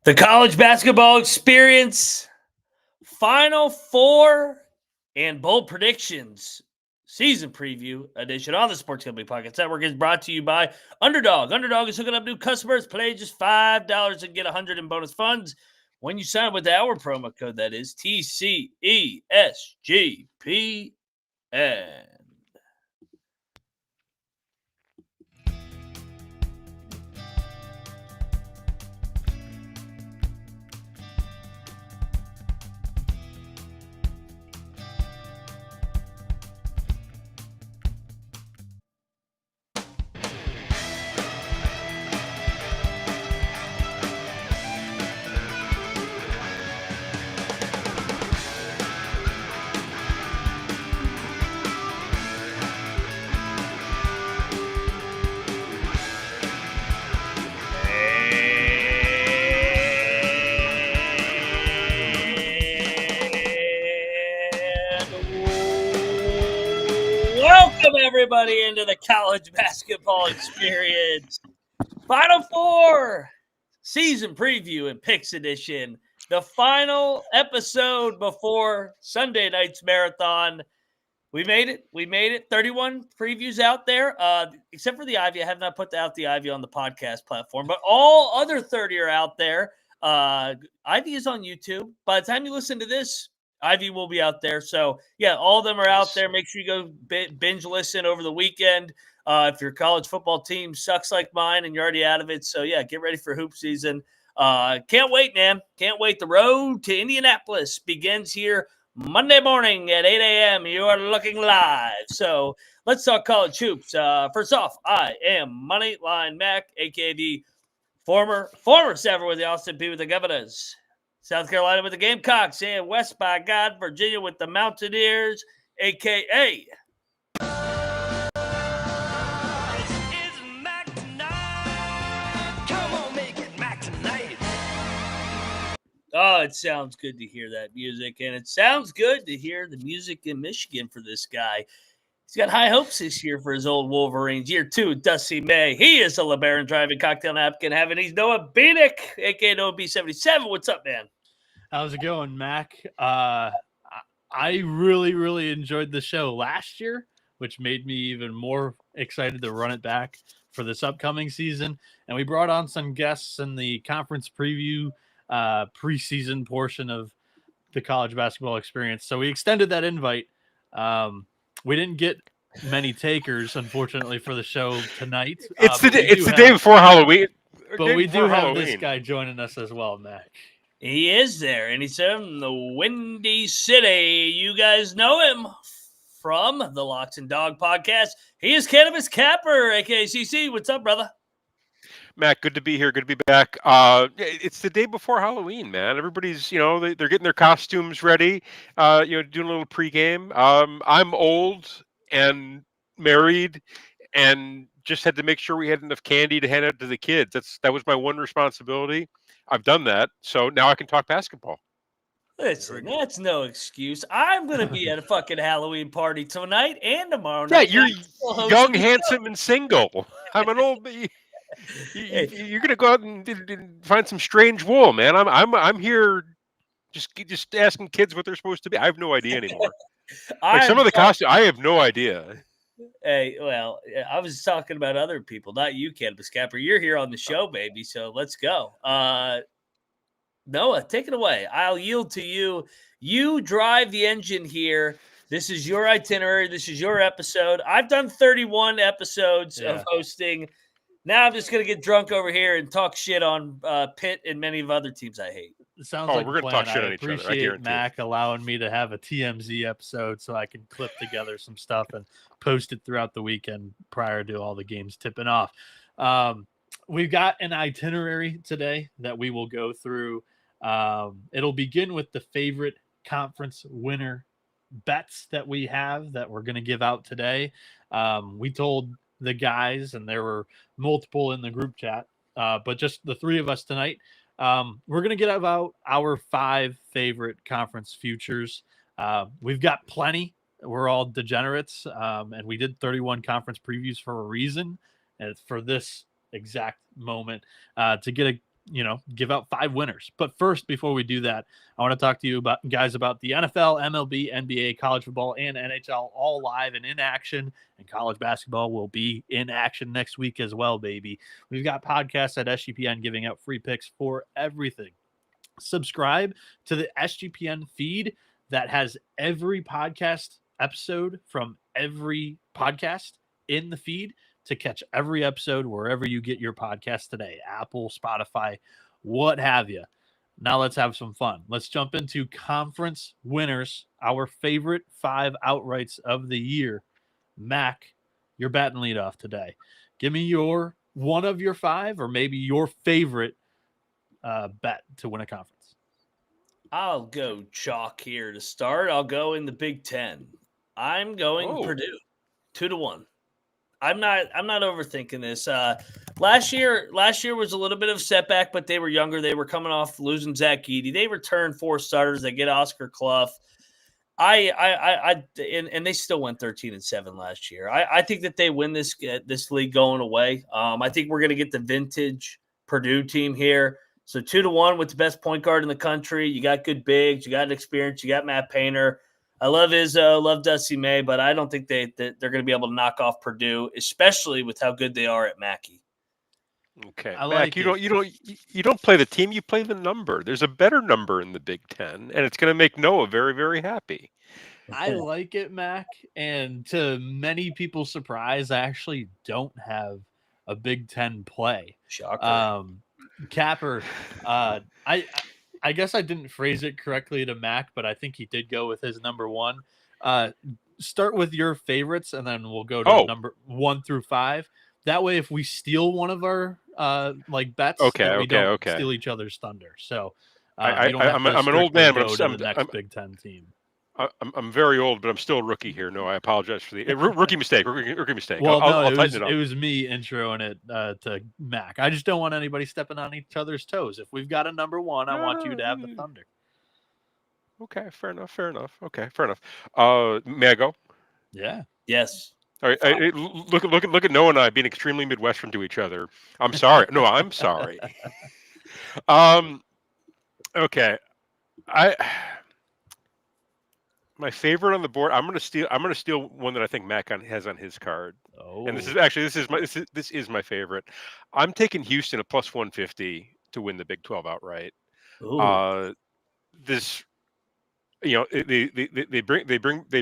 The college basketball experience, Final Four, and bold predictions season preview edition on the Sports Company Podcast Network is brought to you by Underdog. Underdog is hooking up new customers. Play just $5 and get $100 in bonus funds when you sign up with our promo code. That is TCESGPN. Welcome, everybody, into the college basketball experience. Final Four season preview and picks edition. The final episode before Sunday night's marathon. We made it. 31 previews out there, except for the Ivy. I have not put out the Ivy on the podcast platform, but all other 30 are out there. Ivy is on YouTube. By the time you listen to this, Ivy will be out there. So, yeah, all of them are out there. Make sure you go binge listen over the weekend. If your college football team sucks like mine and you're already out of it. So, yeah, get ready for hoop season. Can't wait, man. Can't wait. The road to Indianapolis begins here Monday morning at 8 a.m. You are looking live. So let's talk college hoops. First off, I am Moneyline Mac, a.k.a. the former Savage with the Austin P with the Governors, South Carolina with the Gamecocks, and West by God, Virginia with the Mountaineers, a.k.a. Oh, it sounds good to hear that music, and it sounds good to hear the music in Michigan for this guy. He's got high hopes this year for his old Wolverines. Year 2, Dusty May. He is a LeBaron driving cocktail napkin having. He's Noah Bienick, a.k.a. Noah B77. What's up, man? How's it going, Mac? I really enjoyed the show last year, which made me even more excited to run it back for this upcoming season. And we brought on some guests in the conference preview preseason portion of the college basketball experience. So we extended that invite. We didn't get many takers, unfortunately, for the show tonight. It's the day before Halloween. But we do have this guy joining us as well, Mac. He is there, and he's from the Windy City. You guys know him from the Locks and Dog podcast. He is Cannabis Capper, a.k.a. CC. What's up, brother? Matt, good to be here. Good to be back. It's the day before Halloween, man. Everybody's, they're getting their costumes ready, doing a little pregame. I'm old and married and just had to make sure we had enough candy to hand out to the kids. That was my one responsibility. I've done that. So now I can talk basketball. Listen, that's no excuse. I'm going to be at a fucking Halloween party tonight and tomorrow night. Yeah, you're young, handsome, and single. I'm an old... You're gonna go out and find some strange wool, man. I'm here, just asking kids what they're supposed to be. I have no idea anymore. Like some of the costumes, I have no idea. Hey, well, I was talking about other people, not you, Cannabis Capper. You're here on the show, baby. So let's go. Noah, take it away. I'll yield to you. You drive the engine here. This is your itinerary. This is your episode. I've done 31 episodes of hosting. Now I'm just going to get drunk over here and talk shit on Pitt and many of other teams I hate. It sounds like we're going to talk shit on each other. I appreciate Mac allowing me to have a TMZ episode so I can clip together some stuff and post it throughout the weekend prior to all the games tipping off. We've got an itinerary today that we will go through. It'll begin with the favorite conference winner bets that we have that we're going to give out today. We told the guys, and there were multiple in the group chat, but just the three of us tonight. We're going to get about our 5 favorite conference futures. We've got plenty. We're all degenerates, and we did 31 conference previews for a reason, and it's for this exact moment to get a give out 5 winners. But first, before we do that, I want to talk to you about the NFL, MLB, NBA, college football, and NHL all live and in action. And college basketball will be in action next week as well, baby. We've got podcasts at SGPN giving out free picks for everything. Subscribe to the SGPN feed that has every podcast episode from every podcast in the feed to catch every episode wherever you get your podcast today, Apple, Spotify, what have you. Now let's have some fun. Let's jump into conference winners, our favorite 5 outrights of the year. Mac, you're batting leadoff today. Give me one of your 5 or maybe your favorite bet to win a conference. I'll go chalk here to start. I'll go in the Big Ten. I'm going Purdue 2-1. I'm not overthinking this. Last year was a little bit of a setback, but they were younger. They were coming off losing Zach Edey. They returned 4 starters. They get Oscar Clough. And they still went 13-7 last year. I think that they win this league going away. I think we're going to get the vintage Purdue team here. So 2-1 with the best point guard in the country. You got good bigs. You got experience. You got Matt Painter. I love Izzo, love Dusty May, but I don't think they're going to be able to knock off Purdue, especially with how good they are at Mackey. Okay, Mac, you don't play the team, you play the number. There's a better number in the Big Ten, and it's going to make Noah very, very happy. I like it, Mac, and to many people's surprise, I actually don't have a Big Ten play. Shocker. Capper, I guess I didn't phrase it correctly to Mac, but I think he did go with his number 1. Start with your favorites, and then we'll go to number 1 through 5. That way, if we steal one of our bets, we don't steal each other's thunder. So I'm an old man, but I'm the next Big Ten team. I'm very old, but I'm still a rookie here. No, I apologize for the rookie mistake. Rookie mistake. Well, it was me introing it to Mac. I just don't want anybody stepping on each other's toes. If we've got a number 1, I want you to have the thunder. Okay, fair enough. Okay, fair enough. May I go? Yeah. Yes. All right. Look at Noah and I being extremely Midwestern to each other. I'm sorry. No, I'm sorry. Okay. My favorite on the board. I'm gonna steal one that I think Mac has on his card. Oh. And this is my favorite. I'm taking Houston at plus 150 to win the Big 12 outright. Ooh. They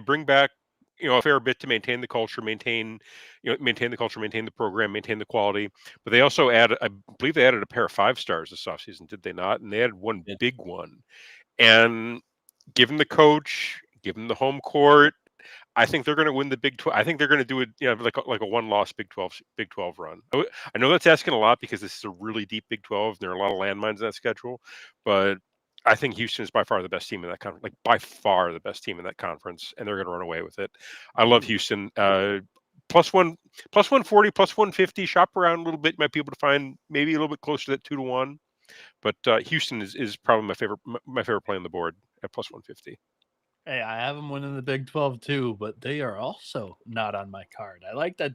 bring back a fair bit to maintain the culture, maintain the program, maintain the quality. But they also I believe they added a pair of 5 stars this offseason, did they not? And they added one big one. And given the coach, given the home court, I think they're going to win the Big 12. I think they're going to do it, like a one-loss Big 12 run. I know that's asking a lot because this is a really deep Big 12. And there are a lot of landmines in that schedule, but I think Houston is by far the best team in that conference. Like by far the best team in that conference, and they're going to run away with it. I love Houston. Plus 140, plus 150. Shop around a little bit. You might be able to find maybe a little bit closer to that 2-1. But Houston is probably my favorite play on the board at plus 150. Hey, I have them winning the Big 12 too, but they are also not on my card. I like that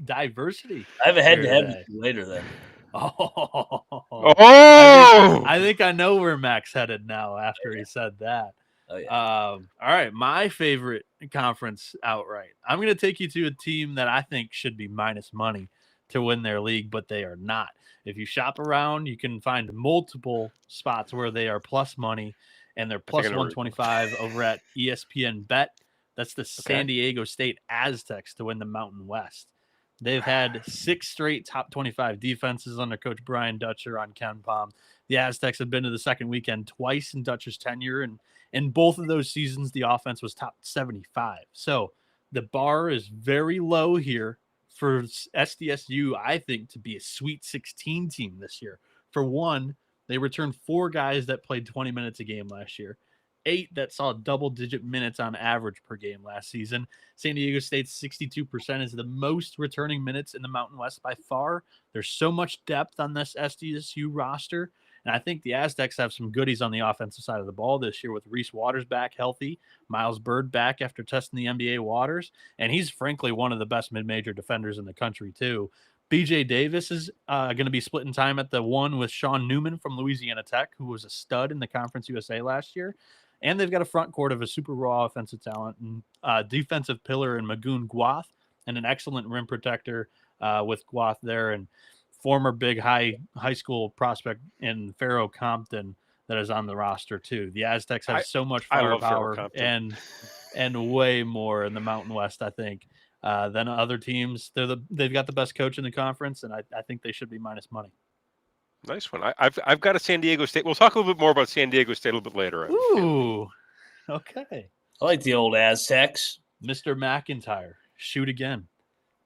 diversity. I have a head-to-head later then. Oh! I think I know where Mac's headed now after he said that. Oh, yeah. All right, my favorite conference outright. I'm going to take you to a team that I think should be minus money to win their league, but they are not. If you shop around, you can find multiple spots where they are plus money, and they're plus 125 over at ESPN Bet. That's the San Diego State Aztecs to win the Mountain West. They've had 6 straight top 25 defenses under Coach Brian Dutcher on Ken Palm. The Aztecs have been to the second weekend twice in Dutcher's tenure, and in both of those seasons, the offense was top 75. So the bar is very low here for SDSU, I think, to be a Sweet 16 team this year. For one, they returned 4 guys that played 20 minutes a game last year, 8 that saw double-digit minutes on average per game last season. San Diego State's 62% is the most returning minutes in the Mountain West by far. There's so much depth on this SDSU roster, and I think the Aztecs have some goodies on the offensive side of the ball this year with Reese Waters back healthy, Miles Bird back after testing the NBA waters, and he's frankly one of the best mid-major defenders in the country too. BJ Davis is going to be splitting time at the 1 with Sean Newman from Louisiana Tech, who was a stud in the Conference USA last year. And they've got a front court of a super raw offensive talent and defensive pillar in Magoon Guath and an excellent rim protector with Guath there, and former big high school prospect in Pharaoh Compton that is on the roster too. The Aztecs have so much firepower and way more in the Mountain West, I think, than other teams. They've got the best coach in the conference, and I think they should be minus money. Nice one. I've got a San Diego State. We'll talk a little bit more about San Diego State a little bit later. Ooh, okay. I like the old Aztecs. Mr. McIntyre, shoot again.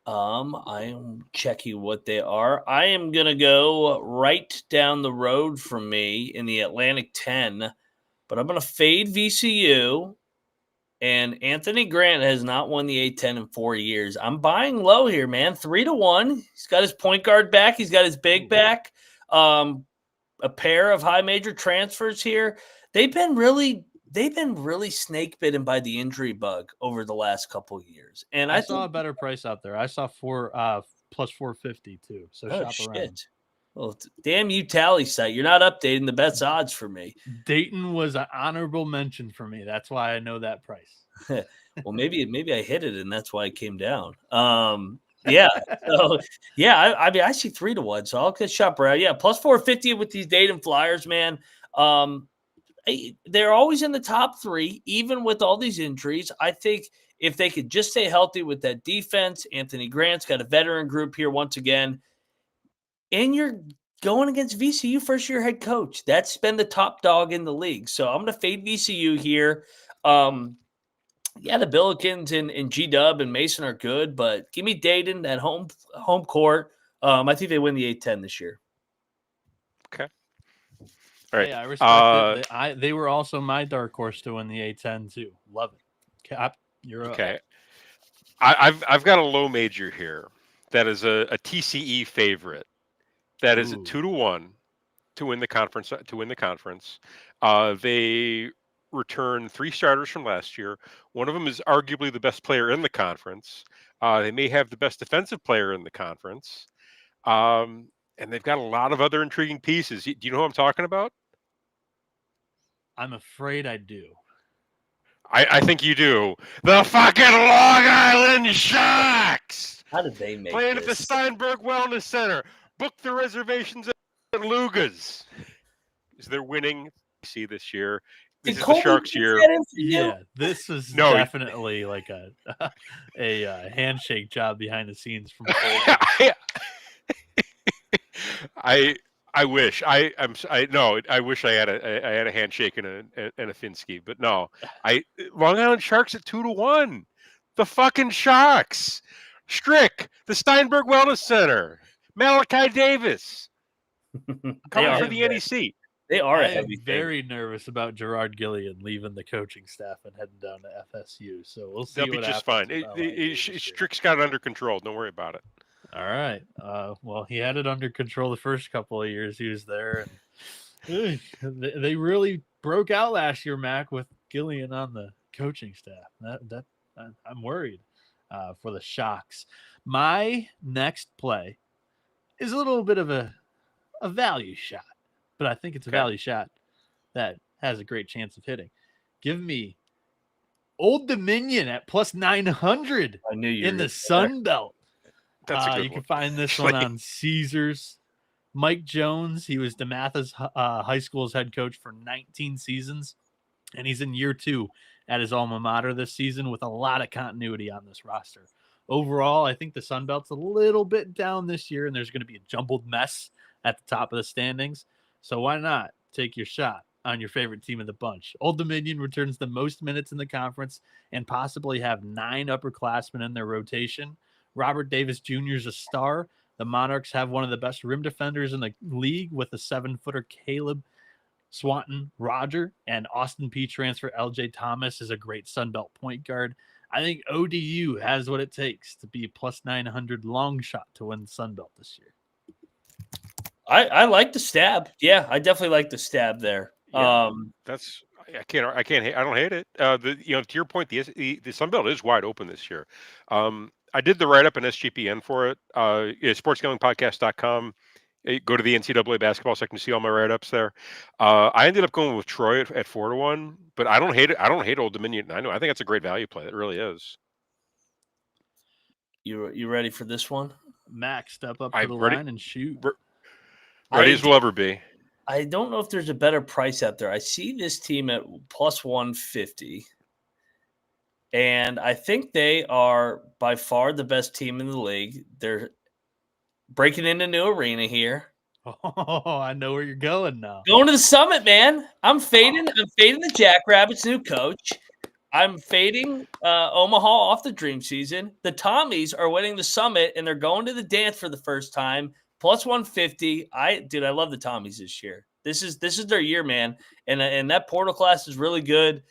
I am checking what they are. I am going to go right down the road from me in the Atlantic 10, but I'm going to fade VCU. And Anthony Grant has not won the A10 in 4 years. I'm buying low here, man. 3-1. He's got his point guard back. He's got his big back. A pair of high major transfers here. They've been really snake bitten by the injury bug over the last couple of years. And I saw a better price out there. I saw plus 450 too. So shop around. Well, damn you, Tally site. You're not updating the bets odds for me. Dayton was an honorable mention for me. That's why I know that price. Well, maybe I hit it, and that's why it came down. Yeah. So, yeah, I mean, I see 3-1, so I'll get shop around. Yeah, plus 450 with these Dayton Flyers, man. They're always in the top 3, even with all these injuries. I think if they could just stay healthy with that defense, Anthony Grant's got a veteran group here once again. And you're going against VCU first-year head coach. That's been the top dog in the league. So I'm going to fade VCU here. Yeah, the Billikens and G-Dub and Mason are good, but give me Dayton at home court. I think they win the A10 this year. Okay. All right. Yeah, I respect it. They were also my dark horse to win the A10 too. Love it. Cap, you're okay. I've got a low major here that is a TCE favorite. That is a 2-1 to win the conference. They return 3 starters from last year. One of them is arguably the best player in the conference. They may have the best defensive player in the conference. And they've got a lot of other intriguing pieces. Do you know who I'm talking about? I'm afraid I do. I think you do. The fucking Long Island Sharks! How did they make playing this? At the Steinberg Wellness Center. Book the reservations at Luga's. They're winning this year. This is the Sharks' year. Yeah, this is definitely like a handshake job behind the scenes from Colby. I wish I wish I had a handshake and a Finsky, but no. Long Island Sharks at 2-1. The fucking Sharks. Strick, the Steinberg Wellness Center, Malachi Davis coming for the NEC. They are. I am very nervous about Gerard Gillian leaving the coaching staff and heading down to FSU. So we'll see. They'll be just fine. Strick's got it under control. Don't worry about it. All right. Well, he had it under control the first couple of years he was there, and they really broke out last year, Mac, with Gillian on the coaching staff. That I'm worried for the Sharks. My next play is a little bit of a value shot, but I think it's a value shot that has a great chance of hitting. Give me Old Dominion at plus 900 in the Sun Belt. That's a good one. You can find this one on Caesars. Mike Jones, he was DeMatha's high school's head coach for 19 seasons, and he's in year 2 at his alma mater this season with a lot of continuity on this roster. Overall, I think the Sun Belt's a little bit down this year, and there's going to be a jumbled mess at the top of the standings. So why not take your shot on your favorite team of the bunch? Old Dominion returns the most minutes in the conference and possibly have 9 upperclassmen in their rotation. Robert Davis Jr. is a star. The Monarchs have one of the best rim defenders in the league with a 7-footer Caleb Swanton Roger, and Austin P transfer LJ Thomas is a great Sunbelt point guard. I think ODU has what it takes to be plus 900 long shot to win the Sunbelt this year. I like the stab. Yeah, I definitely like the stab there. Yeah, I don't hate it. To your point, the Sunbelt is wide open this year. I did the write-up in SGPN for it. Sportsgamblingpodcast.com. Go to the NCAA basketball section to see all my write-ups there. I ended up going with Troy at 4-1, but I don't hate it. I don't hate Old Dominion. I think it's a great value play. It really is. You ready for this one? Max, step up to I'm the ready. line and shoot. Ready as we'll ever be. I don't know if there's a better price out there. I see this team at plus 150. And I think they are by far the best team in the league. They're breaking into a new arena here. Oh, I know where you're going now. Going to the Summit, man. I'm fading the Jackrabbits' new coach. I'm fading Omaha off the dream season. The Tommies are winning the Summit, and they're going to the dance for the first time. Plus 150. I love the Tommies this year. This is their year, man. And that portal class is really good.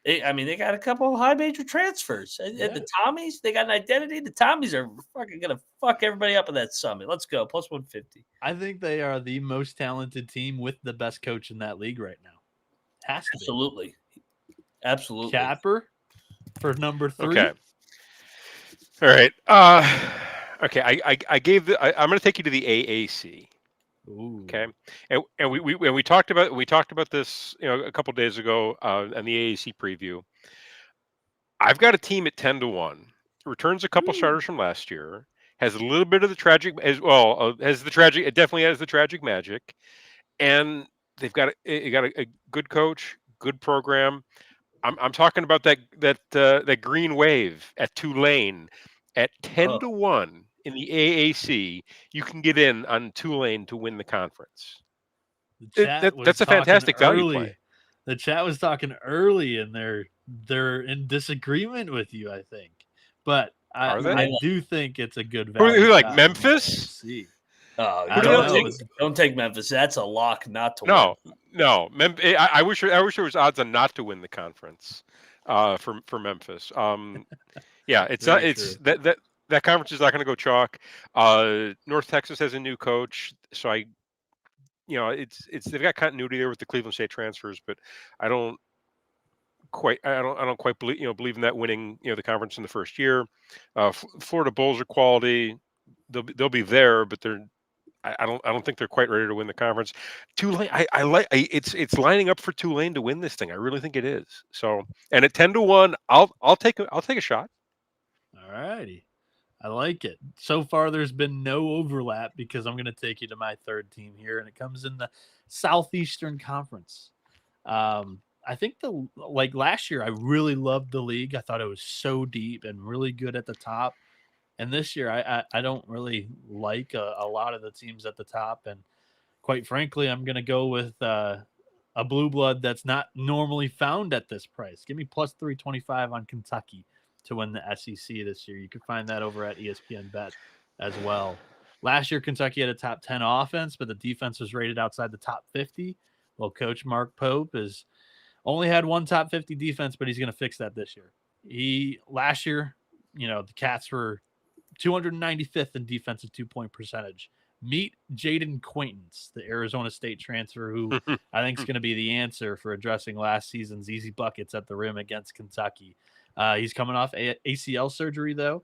They got a couple of high major transfers. Yeah. The Tommies, they got an identity. The Tommies are fucking gonna fuck everybody up at that Summit. Let's go. Plus 150. I think they are the most talented team with the best coach in that league right now. Has to Absolutely. Absolutely. Capper for number 3. Okay. All right. Okay. I gave I'm going to take you to the AAC. Ooh. Okay. And we talked about this, a couple days ago on the AAC preview. I've got a team at 10-1. Returns a couple starters from last year. Has a little bit of the tragic as well. It definitely has the tragic magic, and they've got a good coach, good program. I'm talking about that green wave at Tulane at 10-1 in the AAC. You can get in on Tulane to win the conference. That's a fantastic value play. The chat was talking early, and they're in disagreement with you, I think. But I do think it's a good value. Who like Memphis? Don't take Memphis. That's a lock not to win. No. I wish there was odds on not to win the conference for Memphis. Yeah, it's that conference is not going to go chalk. North Texas has a new coach, so they've got continuity there with the Cleveland State transfers, but I don't quite believe in that winning the conference in the first year. Florida Bulls are quality. They'll be there, but I don't think they're quite ready to win the conference. Tulane, it's lining up for Tulane to win this thing. I really think it is. So, and at 10-1, I'll take a shot. All righty. I like it. So far, there's been no overlap because I'm going to take you to my third team here, and it comes in the Southeastern Conference. I think last year, I really loved the league. I thought it was so deep and really good at the top. And this year, I don't really like a lot of the teams at the top. And quite frankly, I'm going to go with a blue blood that's not normally found at this price. Give me plus 325 on Kentucky to win the SEC this year. You can find that over at ESPN Bet as well. Last year, Kentucky had a top 10 offense, but the defense was rated outside the top 50. Well, Coach Mark Pope has only had one top 50 defense, but he's going to fix that this year. Last year, the Cats were 295th in defensive 2-point percentage. Meet Jaden Quaintance, the Arizona State transfer, who I think is going to be the answer for addressing last season's easy buckets at the rim against Kentucky. He's coming off ACL surgery, though.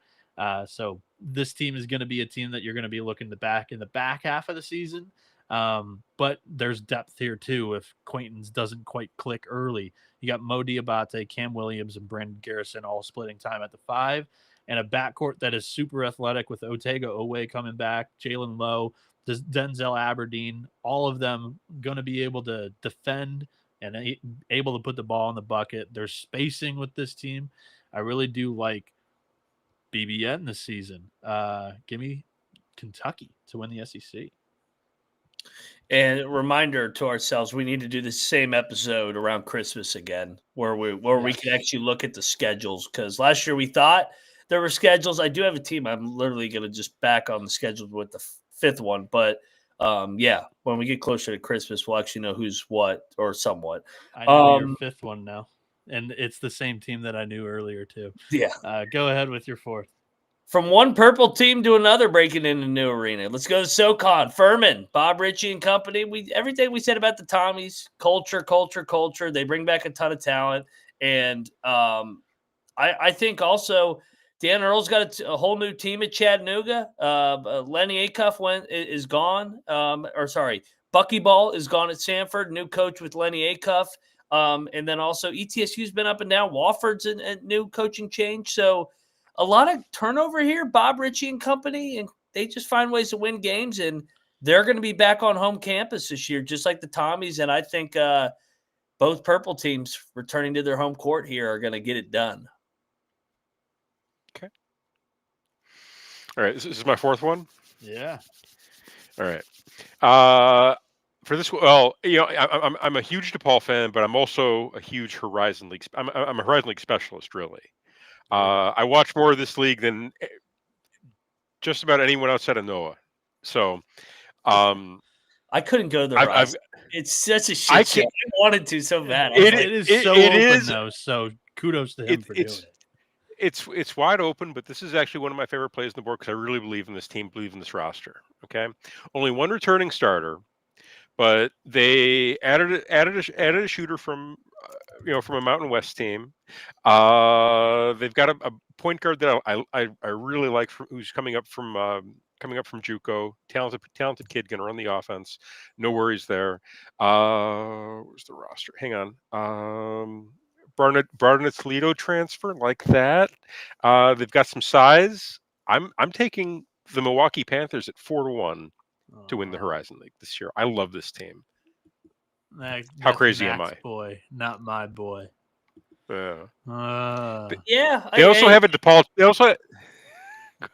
So this team is going to be a team that you're going to be looking to back in the back half of the season. But there's depth here, too, if Quaintance doesn't quite click early. You got Mo Diabate, Cam Williams, and Brandon Garrison all splitting time at the 5. And a backcourt that is super athletic with Otega Owe coming back, Jalen Lowe, Denzel Aberdeen, all of them going to be able to defend and able to put the ball in the bucket. There's spacing with this team. I really do like BBN this season. Give me Kentucky to win the SEC. And a reminder to ourselves, we need to do the same episode around Christmas again, where we can actually look at the schedules. Because last year we thought there were schedules. I do have a team. I'm literally going to just back on the schedule with the fifth one. But, when we get closer to Christmas, we'll actually know who's what or somewhat. I know your fifth one now. And it's the same team that I knew earlier, too. Yeah. Go ahead with your fourth. From one purple team to another breaking into a new arena. Let's go to SoCon. Furman, Bob Ritchie and company. Everything we said about the Tommies, culture. They bring back a ton of talent. And I think also Dan Earl's got a whole new team at Chattanooga. Lenny Acuff is gone. Bucky Ball is gone at Sanford. New coach with Lenny Acuff. And then also ETSU's been up and down. Wofford's a new coaching change. So a lot of turnover here. Bob Ritchie and company, and they just find ways to win games. And they're going to be back on home campus this year, just like the Tommies. And I think both purple teams returning to their home court here are going to get it done. Okay. All right. This is my fourth one. Yeah. All right. For this, well, I'm a huge DePaul fan, but I'm also a huge Horizon League. I'm a Horizon League specialist, really. I watch more of this league than just about anyone outside of Noah. So, I couldn't go to the Horizon. It's such a shit show. I wanted to so bad. It is so open, though. So kudos to him for doing it. It's wide open, but this is actually one of my favorite plays on the board because I really believe in this team, believe in this roster. Okay, only one returning starter, but they added a shooter from from a Mountain West team. They've got a point guard that I really like, who's coming up from JUCO. Talented kid, going to run the offense. No worries there. Where's the roster? Hang on. Barnett Toledo transfer, like that. They've got some size. I'm taking the Milwaukee Panthers at 4-1 to win the Horizon League this year. I love this team. How crazy am I? Boy, not my boy. Yeah. They also have a DePaul. They also.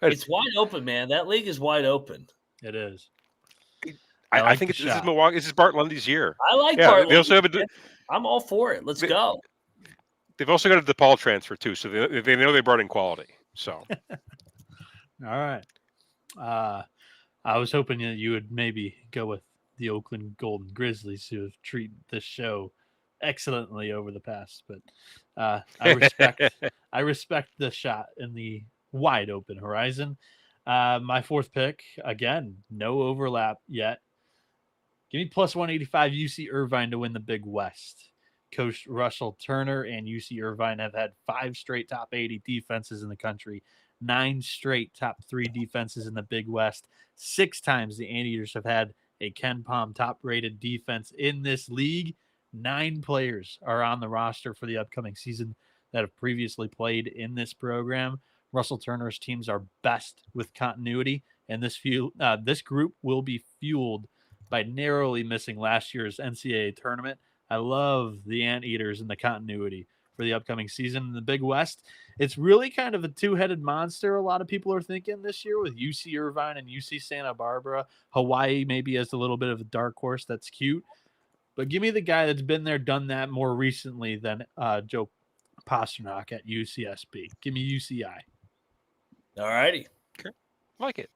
It's wide open, man. That league is wide open. It is. I think this is Milwaukee. This is Bart Lundy's year. I like Bart Lundy. They also have I'm all for it. Let's go. They've also got a DePaul transfer too, so they know they brought in quality. So, all right. I was hoping that you would maybe go with the Oakland Golden Grizzlies, who have treated this show excellently over the past, but I respect the shot in the wide open horizon. My fourth pick, again, no overlap yet. Give me plus 185 UC Irvine to win the Big West. Coach Russell Turner and UC Irvine have had 5 straight top 80 defenses in the country, 9 straight top 3 defenses in the Big West. 6 times the Anteaters have had a Ken Pom top-rated defense in this league. 9 players are on the roster for the upcoming season that have previously played in this program. Russell Turner's teams are best with continuity, and this group will be fueled by narrowly missing last year's NCAA tournament. I love the Anteaters and the continuity for the upcoming season in the Big West. It's really kind of a two-headed monster, a lot of people are thinking this year, with UC Irvine and UC Santa Barbara. Hawaii maybe has a little bit of a dark horse that's cute. But give me the guy that's been there, done that more recently than Joe Pasternak at UCSB. Give me UCI. All righty. Okay. Like it.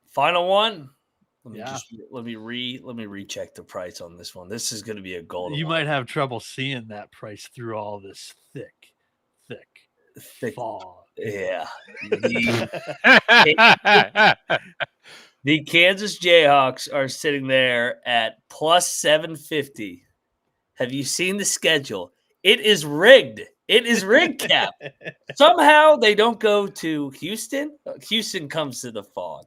Final one. Let me recheck the price on this one. This is going to be a gold. You might have trouble seeing that price through all this thick fog. Yeah. The Kansas Jayhawks are sitting there at plus 750. Have you seen the schedule? It is rigged. It is rigged, Cap. Somehow they don't go to Houston. Houston comes to the Fog.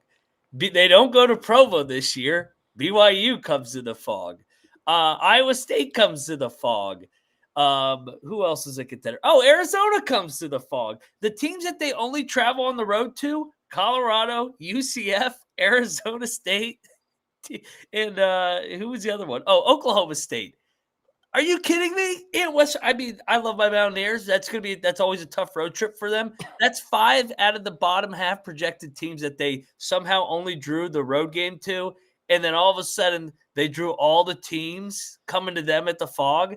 They don't go to Provo this year. BYU comes to the Fog. Iowa State comes to the Fog. Who else is a contender? Oh, Arizona comes to the Fog. The teams that they only travel on the road to, Colorado, UCF, Arizona State, and who was the other one? Oh, Oklahoma State. Are you kidding me? I love my Mountaineers. That's always a tough road trip for them. That's 5 out of the bottom half projected teams that they somehow only drew the road game to, and then all of a sudden they drew all the teams coming to them at the Fog.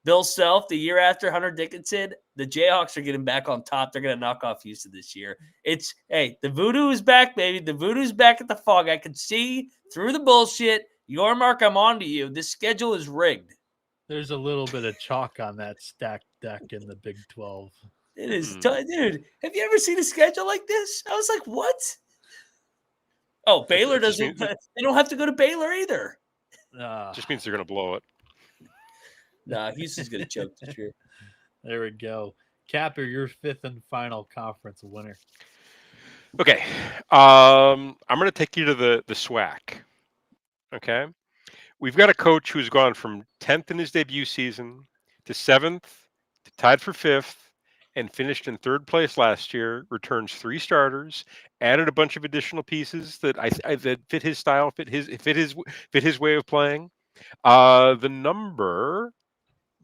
Bill Self, the year after Hunter Dickinson, the Jayhawks are getting back on top. They're going to knock off Houston this year. The voodoo is back, baby. The voodoo's back at the Fog. I can see through the bullshit. Your mark, I'm on to you. This schedule is rigged. There's a little bit of chalk on that stacked deck in the Big 12. It is, dude. Have you ever seen a schedule like this? I was like, what? Oh, Baylor doesn't. They don't have to go to Baylor either. Just means they're going to blow it. Nah, Houston's going to choke this year. There we go. Capper, your fifth and final conference winner. Okay. I'm going to take you to the SWAC. Okay. We've got a coach who's gone from 10th in his debut season to 7th, to tied for 5th, and finished in 3rd place last year. Returns 3 starters, added a bunch of additional pieces that that fit his style, fit his way of playing. The number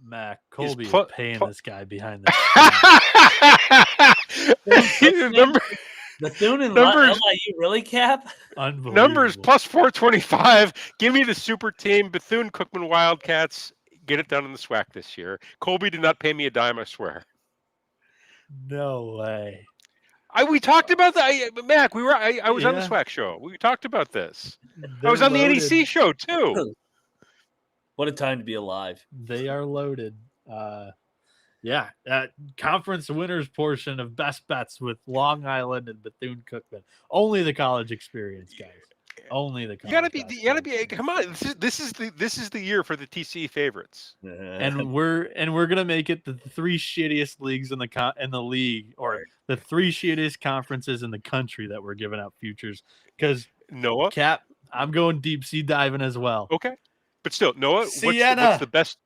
Mac, Colby is pl- paying pl- this guy behind the scenes. the number Bethune and numbers LIU, really, Cap? numbers Unbelievable. plus 425. Give me the super team. Bethune Cookman Wildcats get it done in the SWAC this year. Colby did not pay me a dime, I swear. No way. We talked about that, Mac. I was on the Yeah. SWAC show. We talked about this. I They're was on the loaded. NEC show too. What a time to be alive. They are loaded. Yeah, that conference winners portion of best bets with Long Island and Bethune-Cookman. Only the college experience, guys. Only the college. You gotta be. Come on, this is the year for the TCE favorites. And we're gonna make it the 3 shittiest leagues in the league, or the 3 shittiest conferences in the country that we're giving out futures. Because Noah, Cap, I'm going deep sea diving as well. okay, but still, Noah, Siena. what's the best?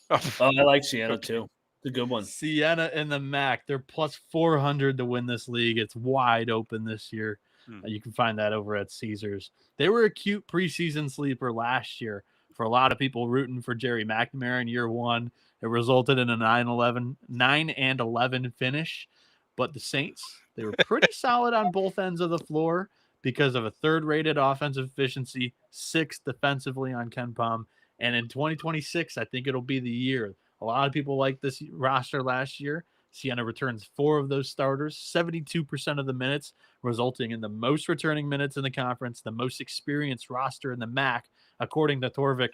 Oh, I like Siena too. It's a good one. Siena and the MAC, they're plus 400 to win this league. It's wide open this year. You can find that over at Caesars. They were a cute preseason sleeper last year for a lot of people rooting for Jerry McNamara in year 1. It resulted in a 9-11 finish. But the Saints, they were pretty solid on both ends of the floor because of a 3rd-rated offensive efficiency, 6th defensively on KenPom. And in 2026, I think it'll be the year. A lot of people like this roster last year. Siena returns 4 of those starters, 72% of the minutes, resulting in the most returning minutes in the conference, the most experienced roster in the MAC, according to Torvik.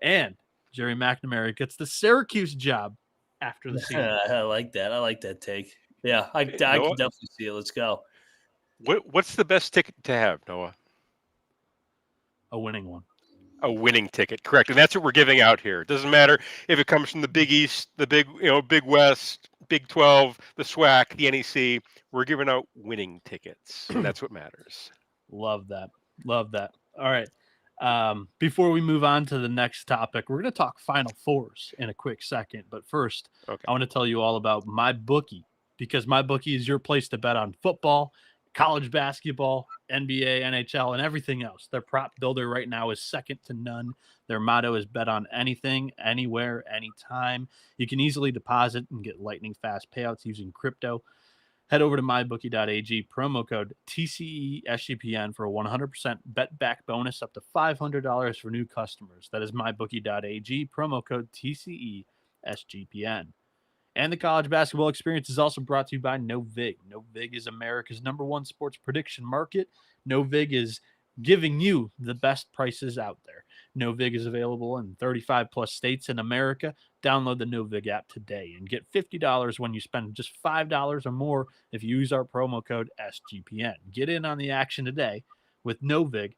And Jerry McNamara gets the Syracuse job after the season. I like that. I like that take. Yeah, I can definitely see it. Let's go. What's the best ticket to have, Noah? A winning one. A winning ticket, correct, and that's what we're giving out here. It doesn't matter if it comes from the Big East, the Big West, Big 12, the SWAC, the NEC. We're giving out winning tickets. That's what matters. Love that. All right. Before we move on to the next topic, we're going to talk Final Fours in a quick second. But first, okay. I want to tell you all about MyBookie, because MyBookie is your place to bet on football, college basketball, NBA, NHL, and everything else. Their prop builder right now is second to none. Their motto is bet on anything, anywhere, anytime. You can easily deposit and get lightning fast payouts using crypto. Head over to mybookie.ag, promo code TCESGPN for a 100% bet back bonus up to $500 for new customers. That is mybookie.ag, promo code TCESGPN. And the college basketball experience is also brought to you by NoVig. NoVig is America's #1 sports prediction market. NoVig is giving you the best prices out there. NoVig is available in 35 plus states in America. Download the NoVig app today and get $50 when you spend just $5 or more if you use our promo code SGPN. Get in on the action today with NoVig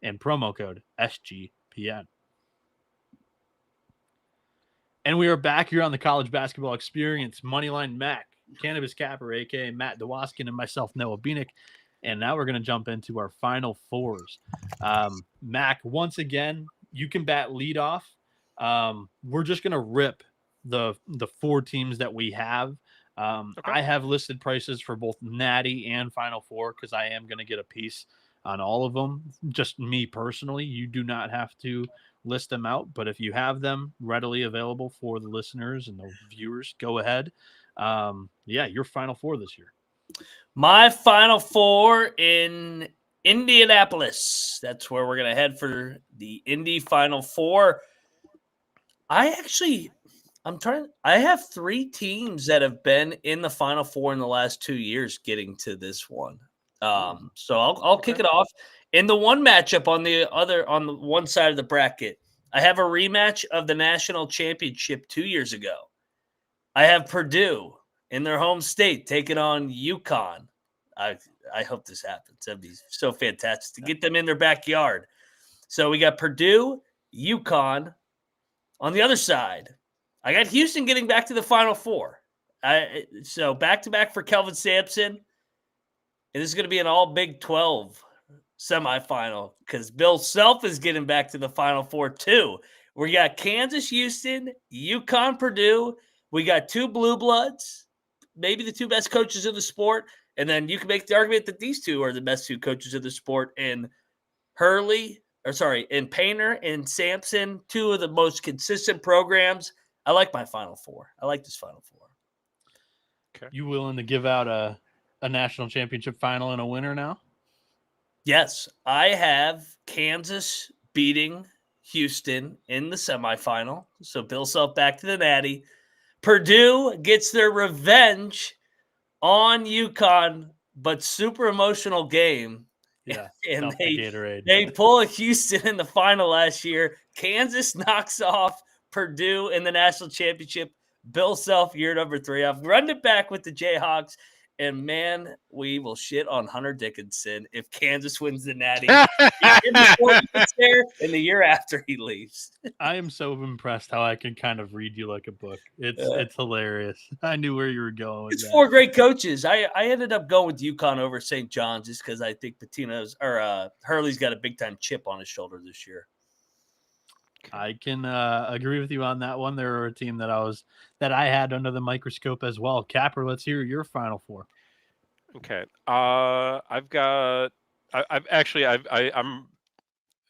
and promo code SGPN. And we are back here on the college basketball experience. Moneyline Mac, Cannabis Capper, a.k.a. Matt Dewaskin, and myself, Noah Bienick. And now we're going to jump into our Final Fours. Mac, once again, you can bat leadoff. We're just going to rip the 4 teams that we have. Okay. I have listed prices for both Natty and Final Four because I am going to get a piece on all of them. Just me personally. You do not have to list them out, but if you have them readily available for the listeners and the viewers, go ahead. Your Final Four this year. My Final Four in Indianapolis. That's where we're going to head for the Indy Final Four. I have 3 teams that have been in the Final Four in the last 2 years getting to this one. So I'll kick it off. In the one matchup on the one side of the bracket, I have a rematch of the national championship 2 years ago. I have Purdue in their home state taking on UConn. I hope this happens. That'd be so fantastic to get them in their backyard. So we got Purdue, UConn. On the other side, I got Houston getting back to the Final Four. So back-to-back for Kelvin Sampson. And this is going to be an all Big 12 semifinal because Bill Self is getting back to the Final Four too. We got Kansas, Houston, UConn, Purdue. We got two blue bloods, maybe the two best coaches of the sport. And then you can make the argument that these two are the best two coaches of the sport in in Painter and Sampson, two of the most consistent programs. I like my Final Four. I like this Final Four. Okay. You willing to give out a national championship final and a winner now? Yes, I have Kansas beating Houston in the semifinal. So Bill Self back to the Natty. Purdue gets their revenge on UConn, but super emotional game. Yeah, and they pull a Houston in the final last year. Kansas knocks off Purdue in the national championship. Bill Self, year number 3. I've run it back with the Jayhawks. And, man, we will shit on Hunter Dickinson if Kansas wins the Natty. Before he gets there and the year after he leaves. I am so impressed how I can kind of read you like a book. It's hilarious. I knew where you were going with it's that. 4 great coaches. I ended up going with UConn over St. John's just because I think Hurley's got a big-time chip on his shoulder this year. I can agree with you on that one. There were a team that I had under the microscope as well. Capper, let's hear your Final Four. Okay. I'm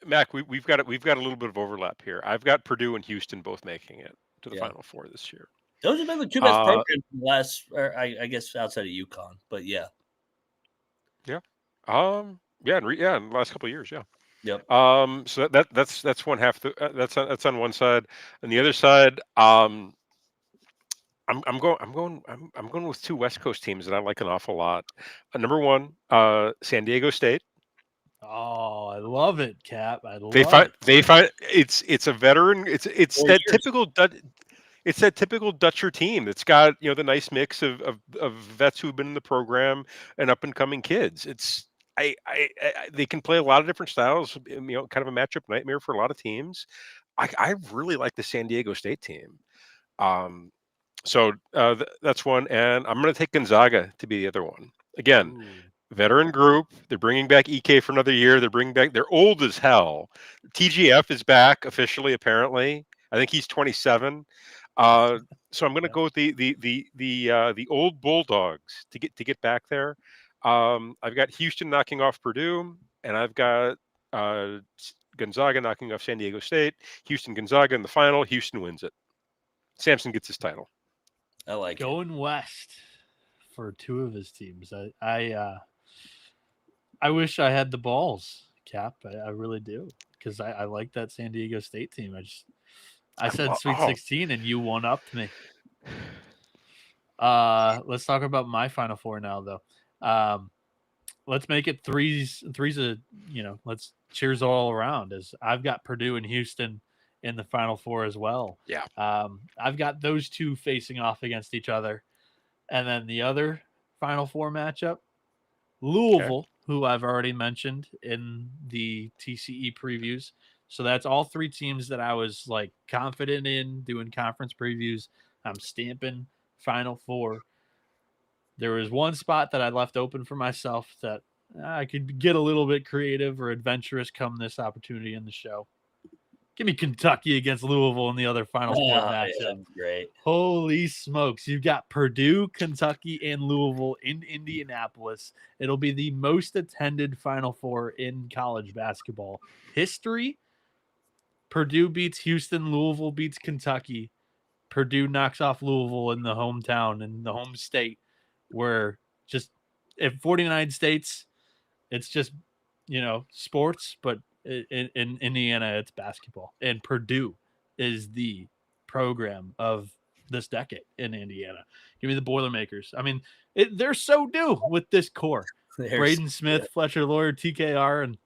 Mac. We've got a little bit of overlap here. I've got Purdue and Houston both making it to the Final Four this year. Those have been the two best programs in the last, I guess, outside of UConn. But yeah. Yeah. In the last couple of years, yeah. Yep. So that's one half. That's on one side, and the other side, I'm going with 2 West Coast teams that I like an awful lot. Number 1, San Diego State. Oh, I love it, Cap. They find it's a veteran. It's that typical Dutcher team that's got the nice mix of vets who've been in the program and up and coming kids. It's they can play a lot of different styles, kind of a matchup nightmare for a lot of teams. I really like the San Diego State team. So that's one. And I'm going to take Gonzaga to be the other one. Again, veteran group. They're bringing back EK for another year. They're old as hell. TGF is back officially, apparently. I think he's 27. So I'm going to go with the old Bulldogs to get back there. I've got Houston knocking off Purdue, and I've got Gonzaga knocking off San Diego State. Houston-Gonzaga in the final. Houston wins it. Sampson gets his title. I like going west for 2 of his teams. I wish I had the balls, Cap. I really do, because I like that San Diego State team. I said Sweet 16, and you one-upped me. Let's talk about my Final Four now, though. Let's make it threes. Let's cheers all around. As I've got Purdue and Houston in the Final Four as well. Yeah. I've got those 2 facing off against each other. And then the other Final Four matchup, Louisville, who I've already mentioned in the TCE previews. So that's all 3 teams that I was confident in doing conference previews. I'm stamping Final Four. There was one spot that I left open for myself that I could get a little bit creative or adventurous come this opportunity in the show. Give me Kentucky against Louisville in the other Final Four matchup. Yeah, great. Holy smokes. You've got Purdue, Kentucky, and Louisville in Indianapolis. It'll be the most attended Final Four in college basketball history. Purdue beats Houston. Louisville beats Kentucky. Purdue knocks off Louisville in the hometown, in the home state, where just if 49 states, it's just, sports, but in Indiana, it's basketball. And Purdue is the program of this decade in Indiana. Give me the Boilermakers. I mean, they're so due with this core. Braden Smith, Fletcher Lawyer, TKR, and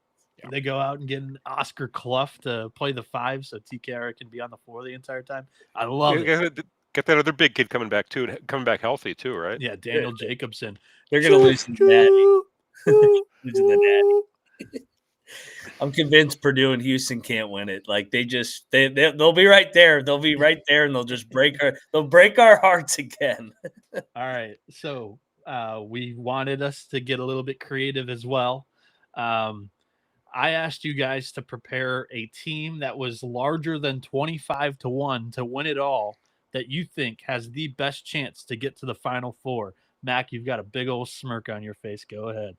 they go out and get an Oscar Clough to play the 5 so TKR can be on the floor the entire time. I love it. Get that other big kid coming back, too, and coming back healthy, too, right? Yeah, Daniel Jacobson. They're going to lose to the Natty. I'm convinced Purdue and Houston can't win it. Like they'll be right there. They'll be right there, and they'll just break our hearts again. All right. So we wanted us to get a little bit creative as well. I asked you guys to prepare a team that was larger than 25-1 to win it all that you think has the best chance to get to the Final Four. Mac, you've got a big old smirk on your face. Go ahead.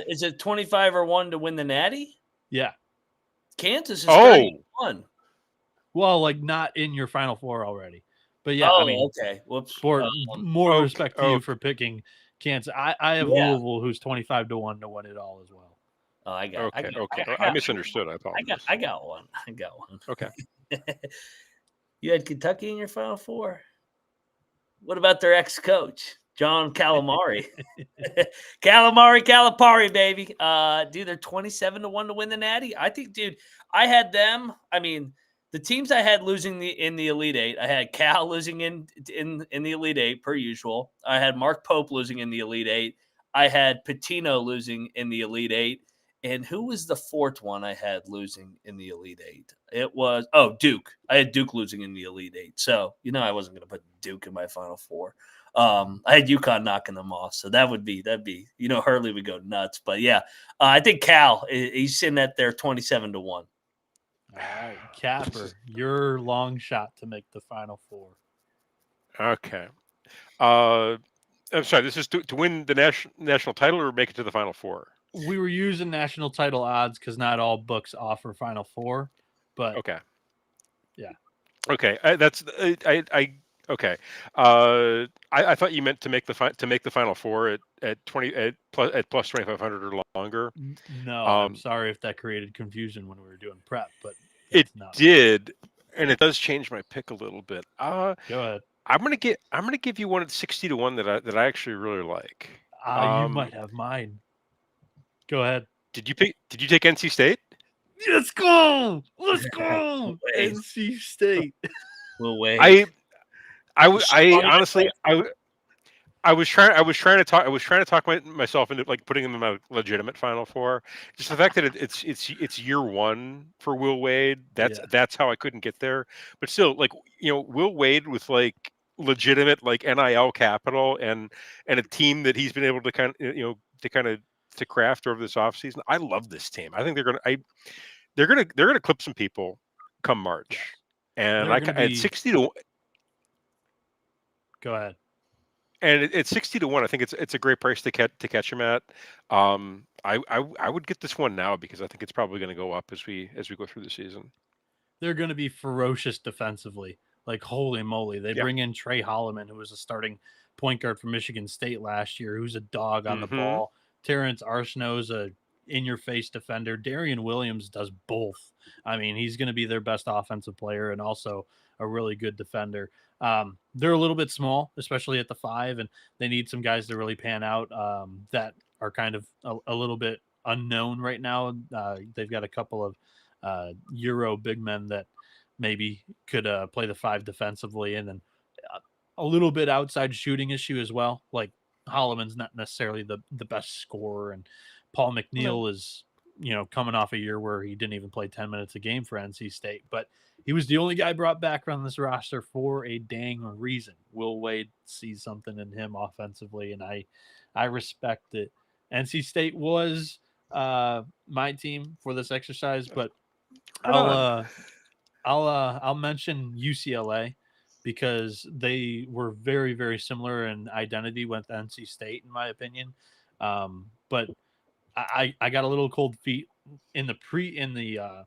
Is it 25 or 1 to win the Natty? Yeah. Kansas is 31. Well, like not in your Final Four already. But yeah, Oh, I mean, okay. Whoops. for more respect to you for picking Kansas. I have Louisville, who's 25-1 to win it all as well. Oh, I got. Okay. I misunderstood. I apologize. I got one. Okay. You had Kentucky in your Final Four. What about their ex-coach, John Calamari? Calipari, baby. Dude, they're 27-1 to win the Natty. I think, dude, I had them. I mean, the teams I had losing in the Elite Eight. I had Cal losing in the Elite Eight per usual. I had Mark Pope losing in the Elite Eight. I had Pitino losing in the Elite Eight. And who was the fourth one I had losing in the Elite Eight? It was Duke. I had Duke losing in the Elite Eight. So I wasn't going to put Duke in my Final Four. I had UConn knocking them off, so that'd be Hurley would go nuts. But yeah, I think Cal he's sitting at there 27-1. All right, Capper, your long shot to make the Final Four. Okay. I'm sorry. This is to win the national title or make it to the Final Four. We were using national title odds because not all books offer Final Four, but okay. Yeah. Okay. Okay. I thought you meant to make the Final Four at plus 2,500 or longer. No, I'm sorry if that created confusion when we were doing prep, but it did, and it does change my pick a little bit. Go ahead. I'm gonna give you one at 60-1 that I actually really like. You might have mine. Go ahead. Did you take NC State? Let's go. NC State. We'll wait. I honestly was trying to talk myself into like putting them in my legitimate Final Four. Just the fact that it's year one for Will Wade. That's how I couldn't get there. But still, like Will Wade with like legitimate like NIL capital and a team that he's been able to kind of to craft over this offseason. I love this team. I think they're gonna clip some people come March. And at 60-1. Go ahead. And at 60-1, I think it's a great price to catch him at. I would get this one now because I think it's probably going to go up as we go through the season. They're going to be ferocious defensively. Like holy moly, they bring in Trey Holloman, who was a starting point guard for Michigan State last year, who's a dog on the ball. Terrence Arsenault's a in-your-face defender. Darian Williams does both. I mean, he's going to be their best offensive player and also a really good defender. They're a little bit small, especially at the 5, and they need some guys to really pan out that are kind of a little bit unknown right now. They've got a couple of Euro big men that maybe could play the 5 defensively, and then a little bit outside shooting issue as well. Like Holloman's not necessarily the best scorer, and Paul McNeil is coming off a year where he didn't even play 10 minutes a game for NC State, but he was the only guy brought back on this roster for a dang reason. Will Wade sees something in him offensively, and I respect it. NC State was my team for this exercise, but I'll mention UCLA because they were very, very similar in identity with NC State, in my opinion. But I got a little cold feet in the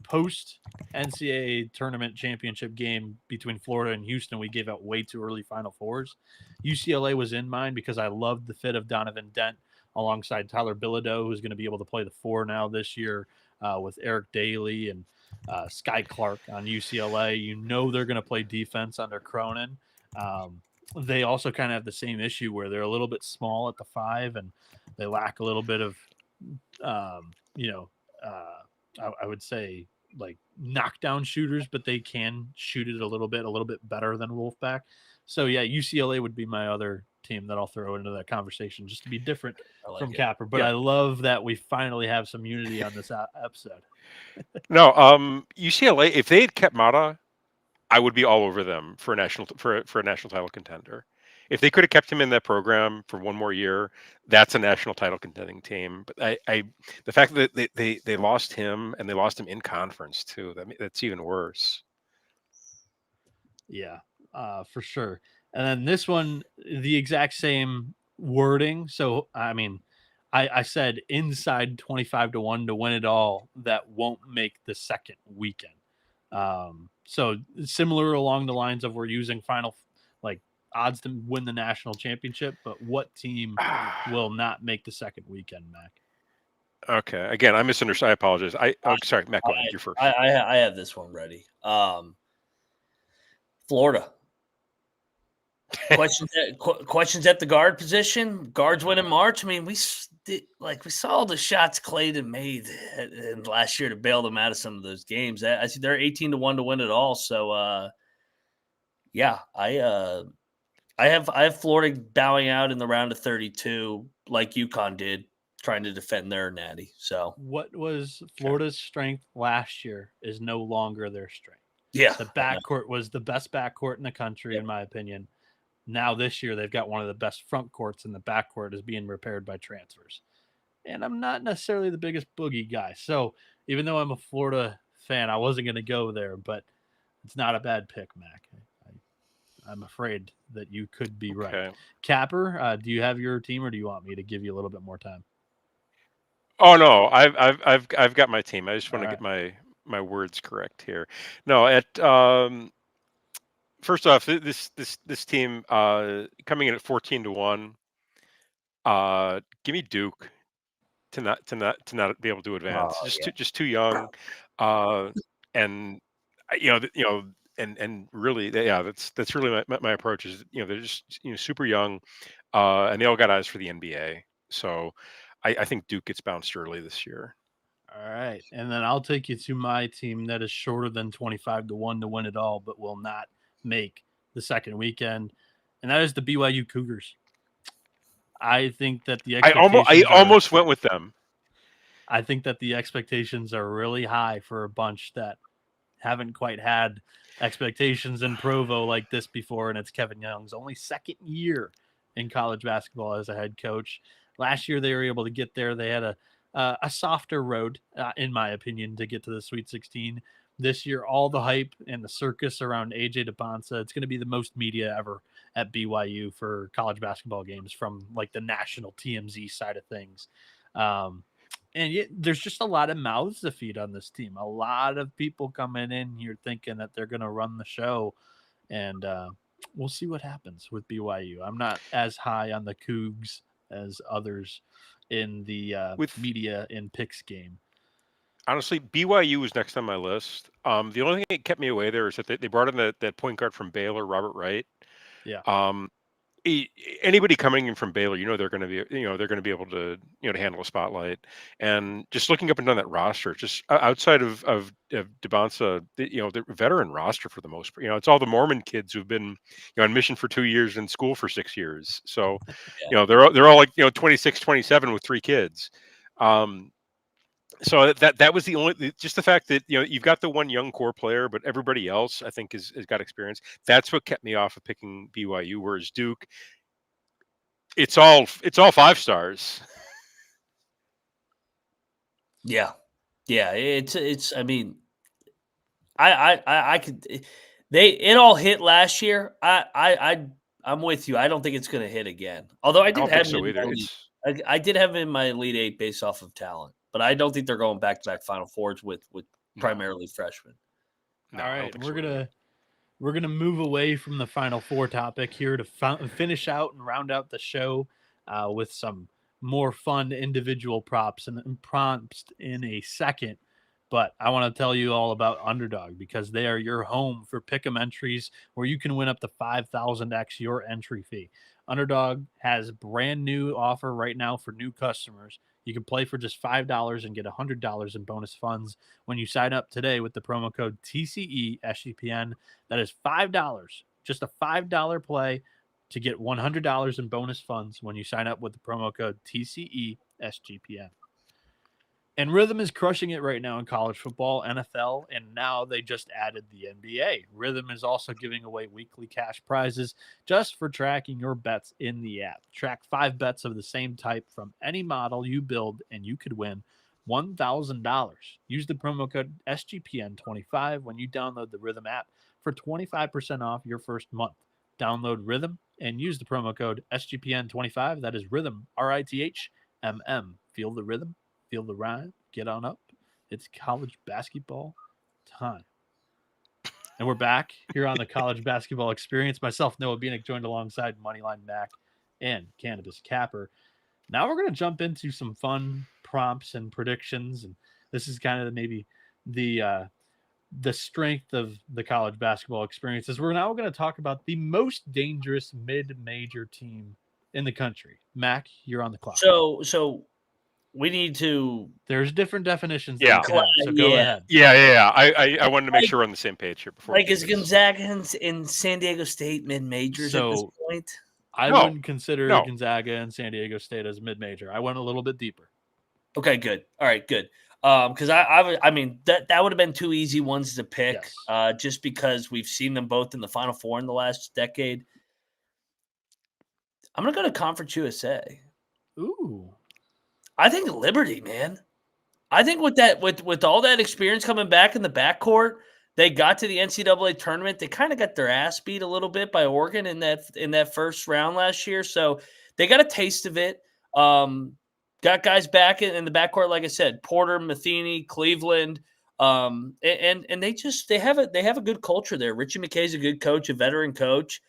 post NCAA tournament championship game between Florida and Houston. We gave out way too early Final Fours. UCLA was in mine because I loved the fit of Donovan Dent alongside Tyler Bilodeau, who's going to be able to play the 4 now this year with Eric Daly and Sky Clark on UCLA. They're going to play defense under Cronin. They also kind of have the same issue where they're a little bit small at the 5 and they lack a little bit of, I would say like knockdown shooters, but they can shoot it a little bit better than Wolfpack. So yeah, UCLA would be my other team that I'll throw into that conversation just to be different from Capper. But I love that we finally have some unity on this episode. No, UCLA. If they had kept Mata, I would be all over them for a national title contender. If they could have kept him in that program for one more year, that's a national title contending team. But the fact that they lost him and they lost him in conference too, that's even worse. Yeah, for sure. And then this one, the exact same wording. So I mean, I said inside 25-1 to win it all. That won't make the second weekend. So similar along the lines of we're using final like odds to win the national championship, but what team will not make the second weekend, Mac? Okay. Again, I misunderstood. I apologize. Sorry, Matt. Go ahead. You're first. I have this one ready. Florida. Questions at the guard position. Guards win in March. I mean, we saw the shots Clayton made in last year to bail them out of some of those games. I see they're 18-1 to win it all. So yeah, I have Florida bowing out in the round of 32, like UConn did, trying to defend their natty. So what was Florida's strength last year is no longer their strength. Yeah, the backcourt was the best backcourt in the country, in my opinion. Now this year they've got one of the best front courts, and the backcourt is being repaired by transfers. And I'm not necessarily the biggest Boogie guy, so even though I'm a Florida fan, I wasn't going to go there, but it's not a bad pick, Mac. I'm afraid that you could be right. Capper, do you have your team, or do you want me to give you a little bit more time? Oh no, I've got my team. I just want to get my words correct here. No, first off, this team coming in at 14-1. Give me Duke to not be able to advance. Just too young, and and really, that's really my approach. Is they're just super young, and they all got eyes for the NBA. So I think Duke gets bounced early this year. All right, and then I'll take you to my team that is shorter than 25-1 to win it all, but will not make the second weekend, and that is the BYU Cougars. I think that the expectations I almost went with them. I think that the expectations are really high for a bunch that haven't quite had expectations in Provo like this before, and it's Kevin Young's only second year in college basketball as a head coach. Last year they were able to get there. They had a softer road, in my opinion, to get to the Sweet 16. This year, all the hype and the circus around AJ DeBonsa, it's going to be the most media ever at BYU for college basketball games from like the national TMZ side of things. And yet, there's just a lot of mouths to feed on this team. A lot of people coming in here thinking that they're going to run the show, and we'll see what happens with BYU. I'm not as high on the Cougs as others in the media and picks game. Honestly, BYU was next on my list. The only thing that kept me away there is that they brought in that point guard from Baylor, Robert Wright. Yeah. Anybody coming in from Baylor, they're going to be able to to handle a spotlight. And just looking up and down that roster, just outside of DeBonsa, the veteran roster for the most part. It's all the Mormon kids who've been on mission for 2 years and school for 6 years. So they're all like 26, 27 with 3 kids. So that was just the fact that you've got the one young core player, but everybody else I think has got experience. That's what kept me off of picking BYU. Whereas Duke, it's all 5 stars. Yeah. It's. I mean, I could. It all hit last year. I'm with you. I don't think it's going to hit again. Although I did have him either. I did have him in my Elite Eight based off of talent. But I don't think they're going back-to-back Final Fours with primarily freshmen. No, all right, we're gonna move away from the Final Four topic here to finish out and round out the show with some more fun individual props and prompts in a second. But I want to tell you all about Underdog because they are your home for pick'em entries where you can win up to 5,000x your entry fee. Underdog has brand new offer right now for new customers. You can play for just $5 and get $100 in bonus funds when you sign up today with the promo code TCESGPN. That is $5 Just a $5 play to get $100 in bonus funds when you sign up with the promo code TCESGPN. And Rhythm is crushing it right now in college football, NFL, and now they just added the NBA. Rhythm is also giving away weekly cash prizes just for tracking your bets in the app. Track 5 bets of the same type from any model you build, and you could win $1,000. Use the promo code SGPN25 when you download the Rhythm app for 25% off your first month. Download Rhythm and use the promo code SGPN25. That is Rhythm, RITHMM. Feel the rhythm. Feel the rhyme, get on up. It's college basketball time. And we're back here on the College Basketball Experience. Myself, Noah Bienick, joined alongside Moneyline Mac and Cannabis Capper. Now we're going to jump into some fun prompts and predictions. And this is kind of maybe the strength of the College Basketball Experience. Is we're now going to talk about the most dangerous mid-major team in the country. Mac, you're on the clock. So we need to. There's different definitions. Yeah. So go ahead. Yeah. I wanted to make sure we're on the same page here before. Is Gonzaga in San Diego State mid-majors at this point? I wouldn't consider Gonzaga and San Diego State as mid-major. I went a little bit deeper. Okay, good. All right, good. Because I mean that would have been 2 easy ones to pick, Yes. just because we've seen them both in the Final Four in the last decade. I'm gonna go to Conference USA. Ooh. I think Liberty, man. I think with all that experience coming back in the backcourt, they got to the NCAA tournament. They kind of got their ass beat a little bit by Oregon in that first round last year. So they got a taste of it. Got guys back in the backcourt, like I said, Porter, Matheny, Cleveland, and they have a good culture there. Richie McKay's a good coach, a veteran coach.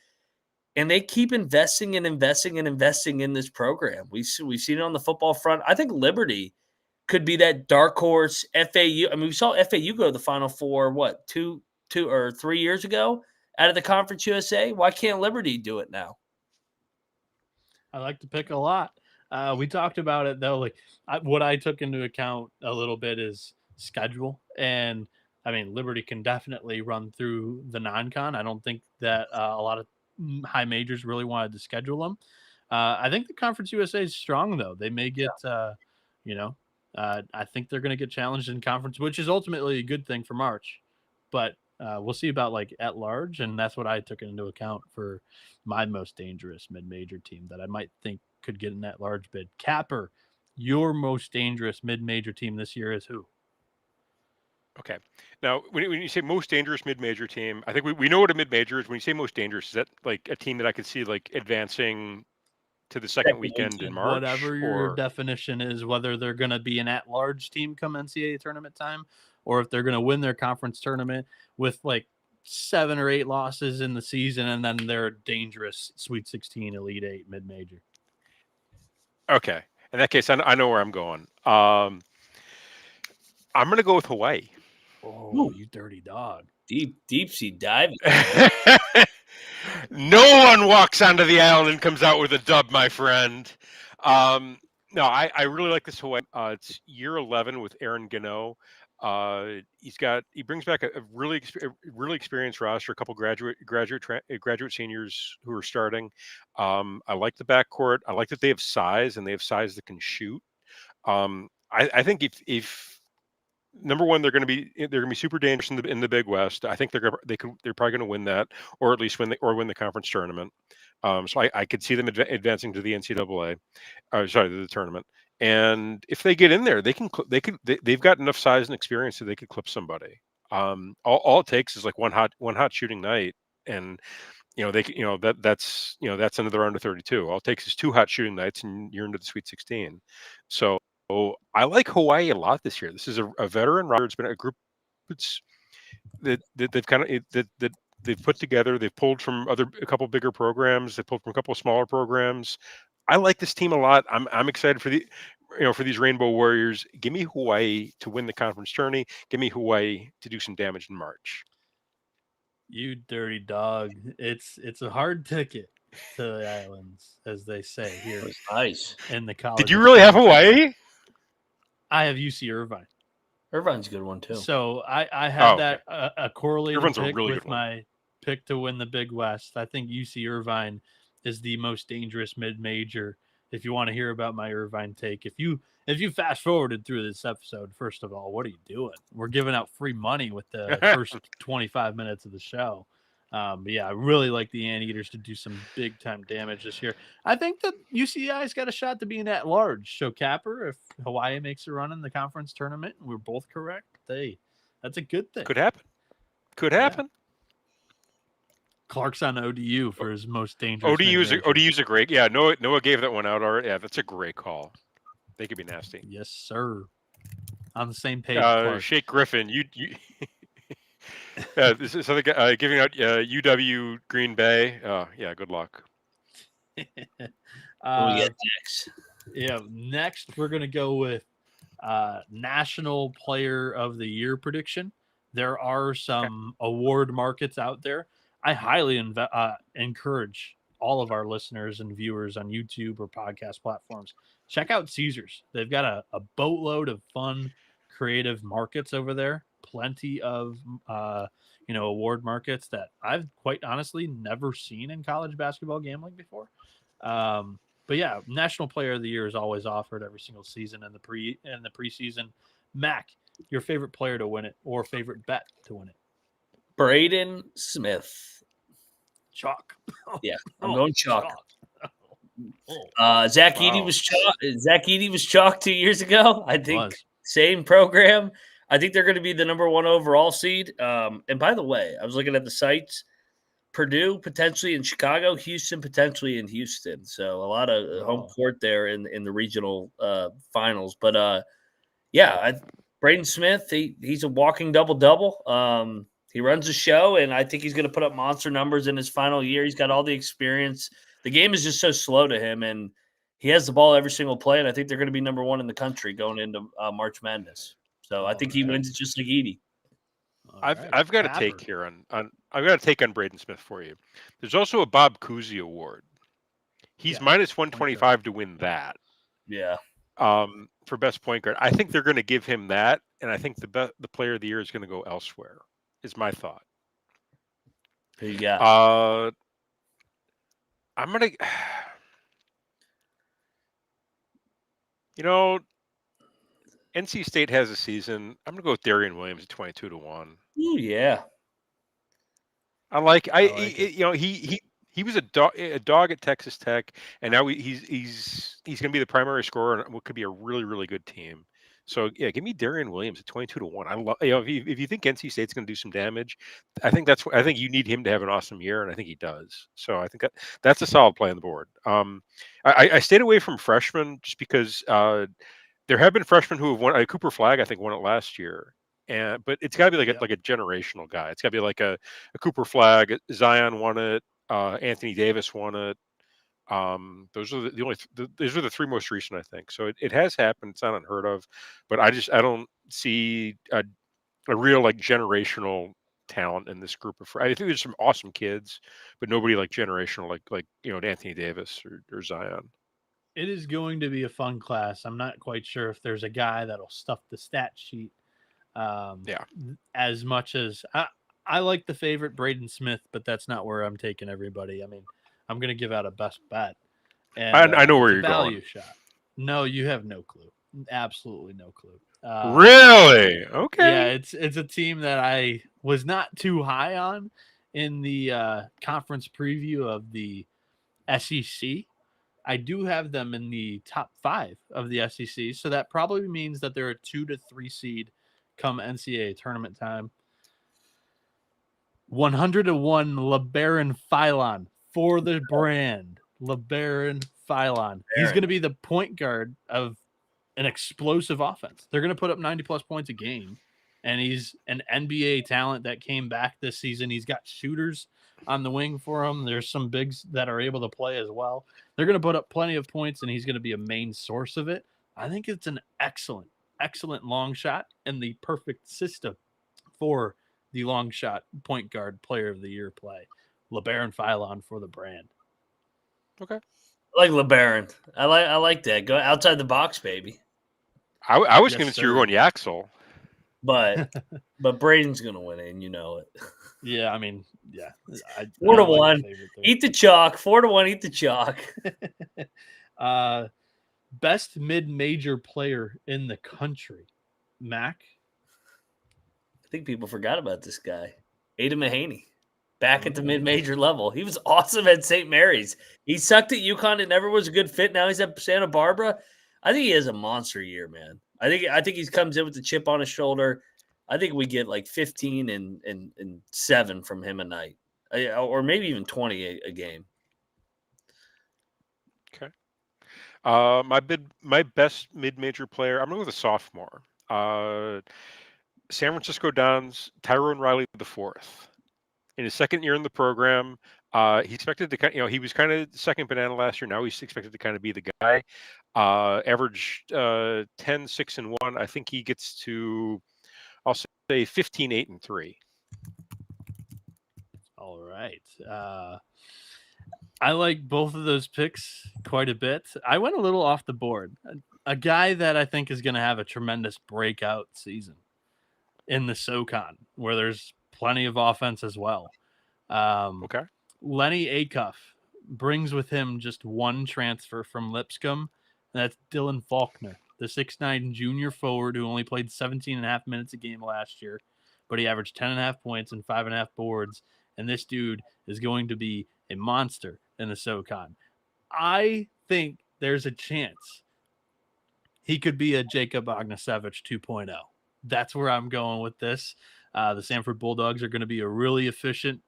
And they keep investing and investing and investing in this program. We've seen it on the football front. I think Liberty could be that dark horse. FAU. I mean, we saw FAU go to the Final Four, two or 3 years ago out of the Conference USA. Why can't Liberty do it now? I like to pick a lot. We talked about it, though. What I took into account a little bit is schedule. And, I mean, Liberty can definitely run through the non-con. I don't think that a lot of high majors really wanted to schedule them. I think the Conference USA is strong, though. They may get, I think they're going to get challenged in conference, which is ultimately a good thing for March. But we'll see about at large, and that's what I took into account for my most dangerous mid-major team that I might think could get in that large bid. Capper, your most dangerous mid-major team this year is who? Okay. Now, when you say most dangerous mid-major team, I think we know what a mid-major is. When you say most dangerous, is that a team that I could see advancing to the second weekend in March? Whatever your definition is, whether they're going to be an at-large team come NCAA tournament time, or if they're going to win their conference tournament with 7 or 8 losses in the season, and then they're a dangerous Sweet 16, Elite 8 mid-major. Okay. In that case, I know where I'm going. I'm going to go with Hawaii. Oh, you dirty dog. Deep sea diving. No one walks onto the island and comes out with a dub, my friend. No, I really like this Hawaii. It's year 11 with Aaron Gano. He brings back a really experienced roster, a couple graduate seniors who are starting. I like the backcourt. I like that they have size, and they have size that can shoot. I think if number one, they're going to be super dangerous in the Big West. I think they're probably going to win that, or at least win the conference tournament. So I could see them advancing to the NCAA, the tournament. And if they get in there, they've got enough size and experience that they could clip somebody. All it takes is one hot shooting night, and that's another round of 32. All it takes is 2 hot shooting nights, and you're into the Sweet 16. So I like Hawaii a lot this year. This is a veteran roster. It's been a group that they've put together. They've pulled from a couple bigger programs. They pulled from a couple of smaller programs. I like this team a lot. I'm excited for these Rainbow Warriors. Give me Hawaii to win the conference tourney. Give me Hawaii to do some damage in March. You dirty dog. It's a hard ticket to the islands, as they say here. Nice. In the college. Did you really have Hawaii? I have UC Irvine. Irvine's a good one too. So I had a correlated Irvine's pick a really with good one. pick to win the Big West. I think UC Irvine is the most dangerous mid-major. If you want to hear about my Irvine take, if you fast forwarded through this episode, first of all, what are you doing? We're giving out free money with the first 25 minutes of the show. But yeah, I really like the Anteaters to do some big time damage this year. I think that UCI's got a shot to being at large. So Capper, if Hawaii makes a run in the conference tournament, and we're both correct, that's a good thing. Could happen. Could happen. Yeah. Clark's on ODU for his most dangerous. ODU's a great. Yeah, Noah gave that one out already. Yeah, that's a great call. They could be nasty. Yes, sir. On the same page. Shake Griffin, you this is something giving out UW Green Bay. Yeah, good luck. What we get next? Yeah, next we're gonna go with National Player of the Year prediction. There are some award markets out there. I highly encourage all of our listeners and viewers on YouTube or podcast platforms. Check out Caesars. They've got a boatload of fun, creative markets over there. Plenty of award markets that I've quite honestly never seen in college basketball gambling before. But yeah, National Player of the Year is always offered every single season in the preseason. Mac, your favorite player to win it or favorite bet to win it? Braden Smith. Chalk. Yeah, I'm going chalk. Oh. Zach Edey was chalk. Zach Edey was chalk 2 years ago. I think same program. I think they're going to be the number 1 overall seed. And by the way, I was looking at the sites. Purdue potentially in Chicago, Houston potentially in Houston. So a lot of home court there in the regional finals. But Braden Smith, he's a walking double-double. He runs a show, and I think he's going to put up monster numbers in his final year. He's got all the experience. The game is just so slow to him, and he has the ball every single play, and I think they're going to be number 1 in the country going into March Madness. So I think he wins it just like Edey. I've got a take here on I've got a take on Braden Smith for you. There's also a Bob Cousy Award. He's minus 125 to win that. Yeah. For best point guard. I think they're going to give him that, and I think the player of the year is going to go elsewhere. Is my thought. Who you got? I'm gonna. NC State has a season. I'm gonna go with Darian Williams at 22-1. Ooh, yeah. He was a dog at Texas Tech, and now he's gonna be the primary scorer on what could be a really, really good team. So yeah, give me Darian Williams at 22-1. I love if you think NC State's going to do some damage, I think you need him to have an awesome year, and I think he does. So I think that's a solid play on the board. I stayed away from freshmen just because there have been freshmen who have won. Cooper Flagg, I think, won it last year, but it's got to be like a generational guy. It's got to be like a Cooper Flagg. Zion won it. Anthony Davis won it. Those are those are the 3 most recent, I think. So it has happened. It's not unheard of, but I don't see a real generational talent in this group of. I think there's some awesome kids, but nobody generational like Anthony Davis or Zion. It is going to be a fun class. I'm not quite sure if there's a guy that'll stuff the stat sheet. As much as I like the favorite Braden Smith, but that's not where I'm taking everybody. I mean, I'm going to give out a best bet. And I know where you're value going. Shot. No, you have no clue. Absolutely no clue. Really? Okay. Yeah, it's a team that I was not too high on in the conference preview of the SEC. I do have them in the top 5 of the SEC, so that probably means that they're a 2 to 3 seed come NCAA tournament time. 101 LeBaron Philon for the brand. LeBaron Philon. He's going to be the point guard of an explosive offense. They're going to put up 90-plus points a game, and he's an NBA talent that came back this season. He's got shooters on the wing for him. There's some bigs that are able to play as well. They're going to put up plenty of points, and he's going to be a main source of it. I think it's an excellent long shot and the perfect system for the long shot point guard player of the year play. LeBaron Philon for the brand. Okay. I like LeBaron. I like that. Go outside the box, baby. I was convinced you were going Yaxel. but Braden's gonna win it, and you know it. Yeah, I mean, yeah. 4-1. Eat the chalk. 4-1. Eat the chalk. Best mid-major player in the country, Mac. I think people forgot about this guy, Ada Mahaney, back at the mid-major level. He was awesome at St. Mary's. He sucked at UConn. It never was a good fit. Now he's at Santa Barbara. I think he has a monster year, man. I think he comes in with the chip on his shoulder. I think we get like 15 and 7 from him a night, or maybe even 20 a game. Okay. My best mid-major player. I'm going with a sophomore. San Francisco Dons, Tyrone Riley IV. In his second year in the program, he's expected to he was kind of second banana last year. Now he's expected to kind of be the guy. Averaged 10, 6, and 1. I think he gets to, I'll say 15, 8, and 3. All right. I like both of those picks quite a bit. I went a little off the board. A guy that I think is going to have a tremendous breakout season in the SoCon, where there's plenty of offense as well. Okay. Lenny Acuff brings with him just one transfer from Lipscomb, and that's Dylan Faulkner, the 6'9" junior forward who only played 17.5 minutes a game last year, but he averaged 10.5 points and 5.5 boards, and this dude is going to be a monster in the SoCon. I think there's a chance he could be a Jacob Ognjenovic 2.0. That's where I'm going with this. The Sanford Bulldogs are going to be a really efficient,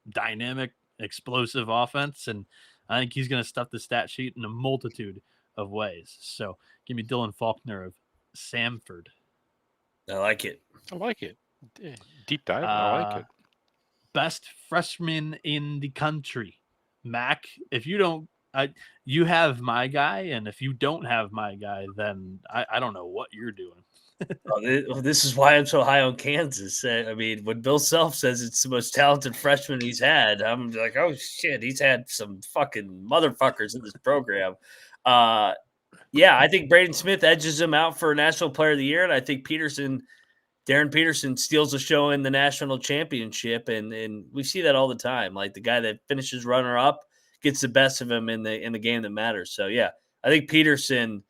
dynamic, explosive offense, and I think he's going to stuff the stat sheet in a multitude of ways. So give me Dylan Faulkner of Sanford. I like it. Deep dive. I like it. Best freshman in the country, Mac. If you don't, you have my guy, and if you don't have my guy, then I don't know what you're doing. This is why I'm so high on Kansas. I mean, when Bill Self says it's the most talented freshman he's had, I'm like, oh shit, he's had some fucking motherfuckers in this program. Yeah, I think Braden Smith edges him out for National Player of the Year, and I think Darren Peterson steals a show in the national championship, and we see that all the time. Like the guy that finishes runner up gets the best of him in the game that matters. So yeah, I think Peterson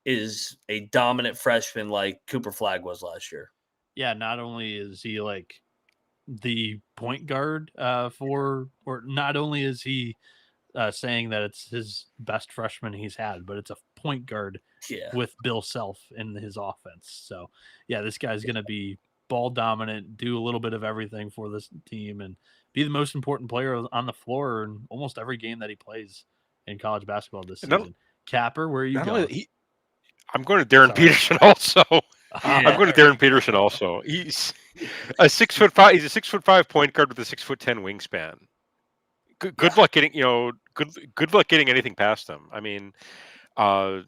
is a dominant freshman like Cooper Flagg was last year. Yeah, not only is he like the point guard or not only is he saying that it's his best freshman he's had, but it's a point guard with Bill Self in his offense. So yeah, this guy's going to be ball dominant, do a little bit of everything for this team, and be the most important player on the floor in almost every game that he plays in college basketball this season. Capper, where are you going? I'm going to Darren Peterson also. I'm going to Darren Peterson also. He's a 6'5". He's a 6'5" point guard with a 6'10" wingspan. Good luck getting good luck getting anything past him. I mean, he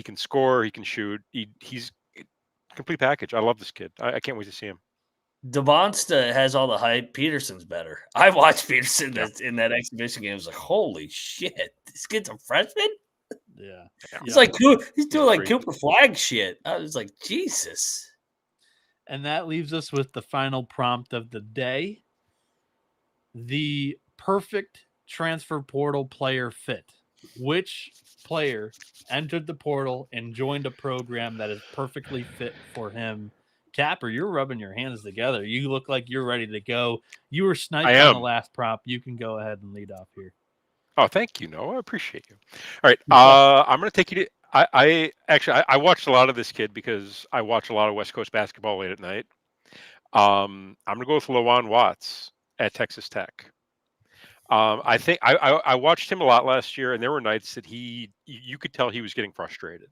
can score, he can shoot. He's a complete package. I love this kid. I can't wait to see him. Devonsta has all the hype. Peterson's better. I watched Peterson in that exhibition game. I was like, holy shit, this kid's a freshman. Yeah, it's like he's doing like Cooper Flagg shit. I was like, Jesus. And that leaves us with the final prompt of the day. The perfect transfer portal player fit. Which player entered the portal and joined a program that is perfectly fit for him? Capper, you're rubbing your hands together. You look like you're ready to go. You were sniped on the last prompt. You can go ahead and lead off here. Oh, thank you, Noah. I appreciate you. All right. I'm going to take you to I watched a lot of this kid because I watch a lot of West Coast basketball late at night. I'm going to go with Lawan Watts at Texas Tech. I think I watched him a lot last year, and there were nights that you could tell he was getting frustrated.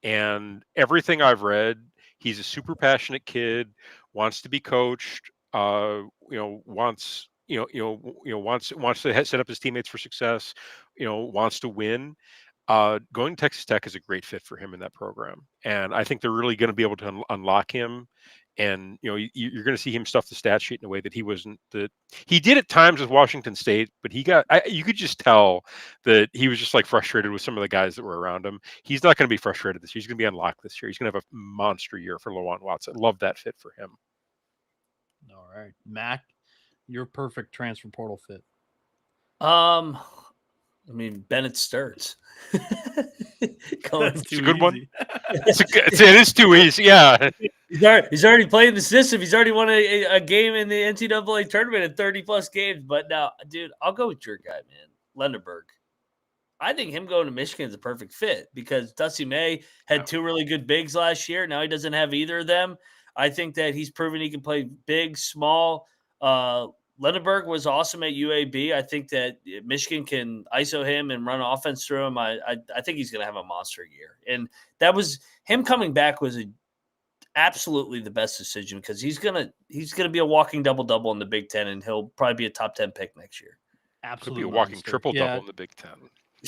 And everything I've read, he's a super passionate kid, wants to be coached, wants to set up his teammates for success, wants to win. Going to Texas Tech is a great fit for him in that program, and I think they're really going to be able to unlock him And you're going to see him stuff the stat sheet in a way that he wasn't. That he did at times with Washington State, but you could just tell that he was just like frustrated with some of the guys that were around him. He's not going to be frustrated this year. He's going to be unlocked this year. He's going to have a monster year for Lawan Watson. Love that fit for him. All right, Mac, your perfect transfer portal fit. I mean, Bennett Sturts. It's a good one. It is too easy. Yeah. He's already played in the system. He's already won a game in the NCAA tournament in 30-plus games. But now, dude, I'll go with your guy, man, Lenderberg. I think him going to Michigan is a perfect fit because Dusty May had two really good bigs last year. Now he doesn't have either of them. I think that he's proven he can play big, small. Lenderberg was awesome at UAB. I think that Michigan can ISO him and run offense through him. I think he's going to have a monster year. And that was him coming back was absolutely the best decision because he's gonna be a walking double-double in the Big Ten, and he'll probably be a top 10 pick next year. Absolutely, could be a walking triple-double in the Big Ten.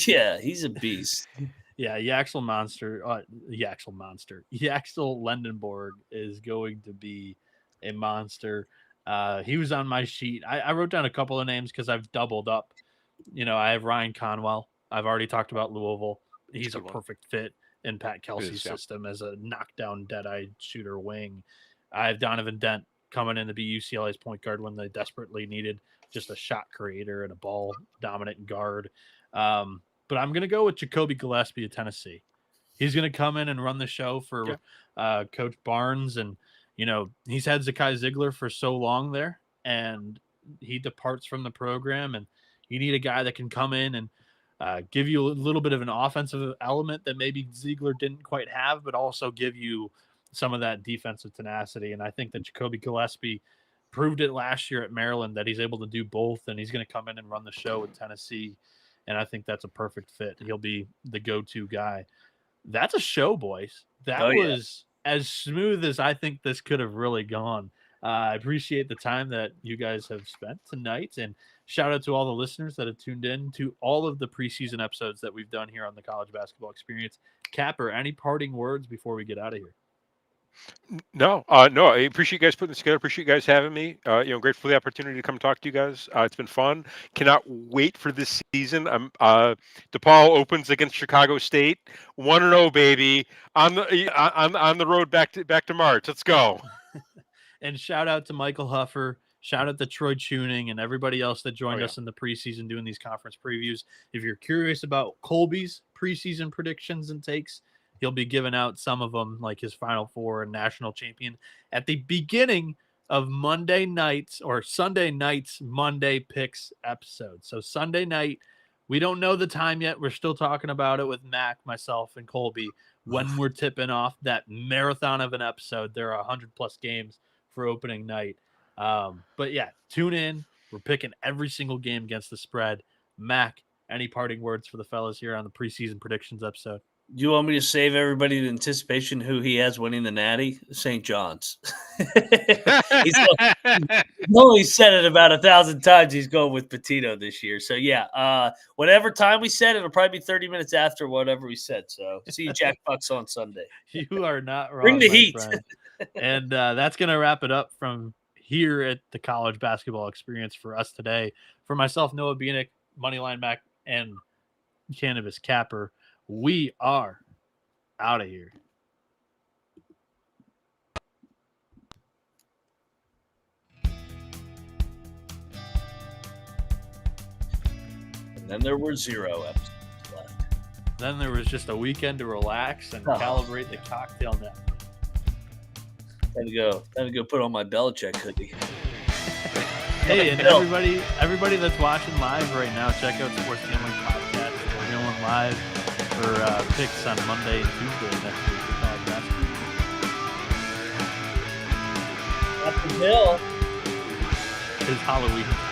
Yeah, he's a beast. Yeah, Yaxel Lendenborg is going to be a monster. He was on my sheet. I wrote down a couple of names because I've doubled up. I have Ryan Conwell. I've already talked about Louisville. He's a perfect fit in Pat Kelsey's system as a knockdown, dead-eyed shooter wing. I have Donovan Dent coming in to be UCLA's point guard when they desperately needed just a shot creator and a ball-dominant guard. But I'm going to go with Jacoby Gillespie of Tennessee. He's going to come in and run the show for Coach Barnes. And, he's had Zakai Ziegler for so long there, and he departs from the program. And you need a guy that can come in and give you a little bit of an offensive element that maybe Ziegler didn't quite have, but also give you some of that defensive tenacity. And I think that Jacoby Gillespie proved it last year at Maryland that he's able to do both, and he's going to come in and run the show with Tennessee. And I think that's a perfect fit. He'll be the go-to guy. That's a show, boys. That was as smooth as I think this could have really gone. I appreciate the time that you guys have spent tonight. And shout out to all the listeners that have tuned in to all of the preseason episodes that we've done here on the College Basketball Experience. Capper, any parting words before we get out of here? No. I appreciate you guys putting this together. Appreciate you guys having me. Grateful for the opportunity to come talk to you guys. It's been fun. Cannot wait for this season. DePaul opens against Chicago State. 1-0, baby. On the road back to March. Let's go. And shout out to Michael Huffer. Shout out to Troy Tuning and everybody else that joined us in the preseason doing these conference previews. If you're curious about Colby's preseason predictions and takes, he'll be giving out some of them, like his Final Four and national champion, at the beginning of Sunday night's Monday Picks episode. So Sunday night, we don't know the time yet. We're still talking about it with Mac, myself, and Colby when we're tipping off that marathon of an episode. There are 100+ games for opening night. But yeah, tune in. We're picking every single game against the spread. Mac, any parting words for the fellas here on the preseason predictions episode? Do you want me to save everybody the anticipation who he has winning the Natty? St. John's. He's only said it about 1,000 times. He's going with Petito this year. So, yeah, whatever time we said, it'll probably be 30 minutes after whatever we said. So, see you Jack Bucks on Sunday. You are not wrong. Bring the heat. And that's going to wrap it up from here at the College Basketball Experience for us today. For myself, Noah Bienick, Moneyline Mac, and Cannabis Capper, we are out of here. And then there were 0 episodes left. Then there was just a weekend to relax and calibrate the cocktail net. Time to go put on my Belichick hoodie. Hey, and everybody that's watching live right now, check out Sports Gambling Podcast. We're going live for picks on Monday and Tuesday next week for college basketball. Up the hill. It's Halloween.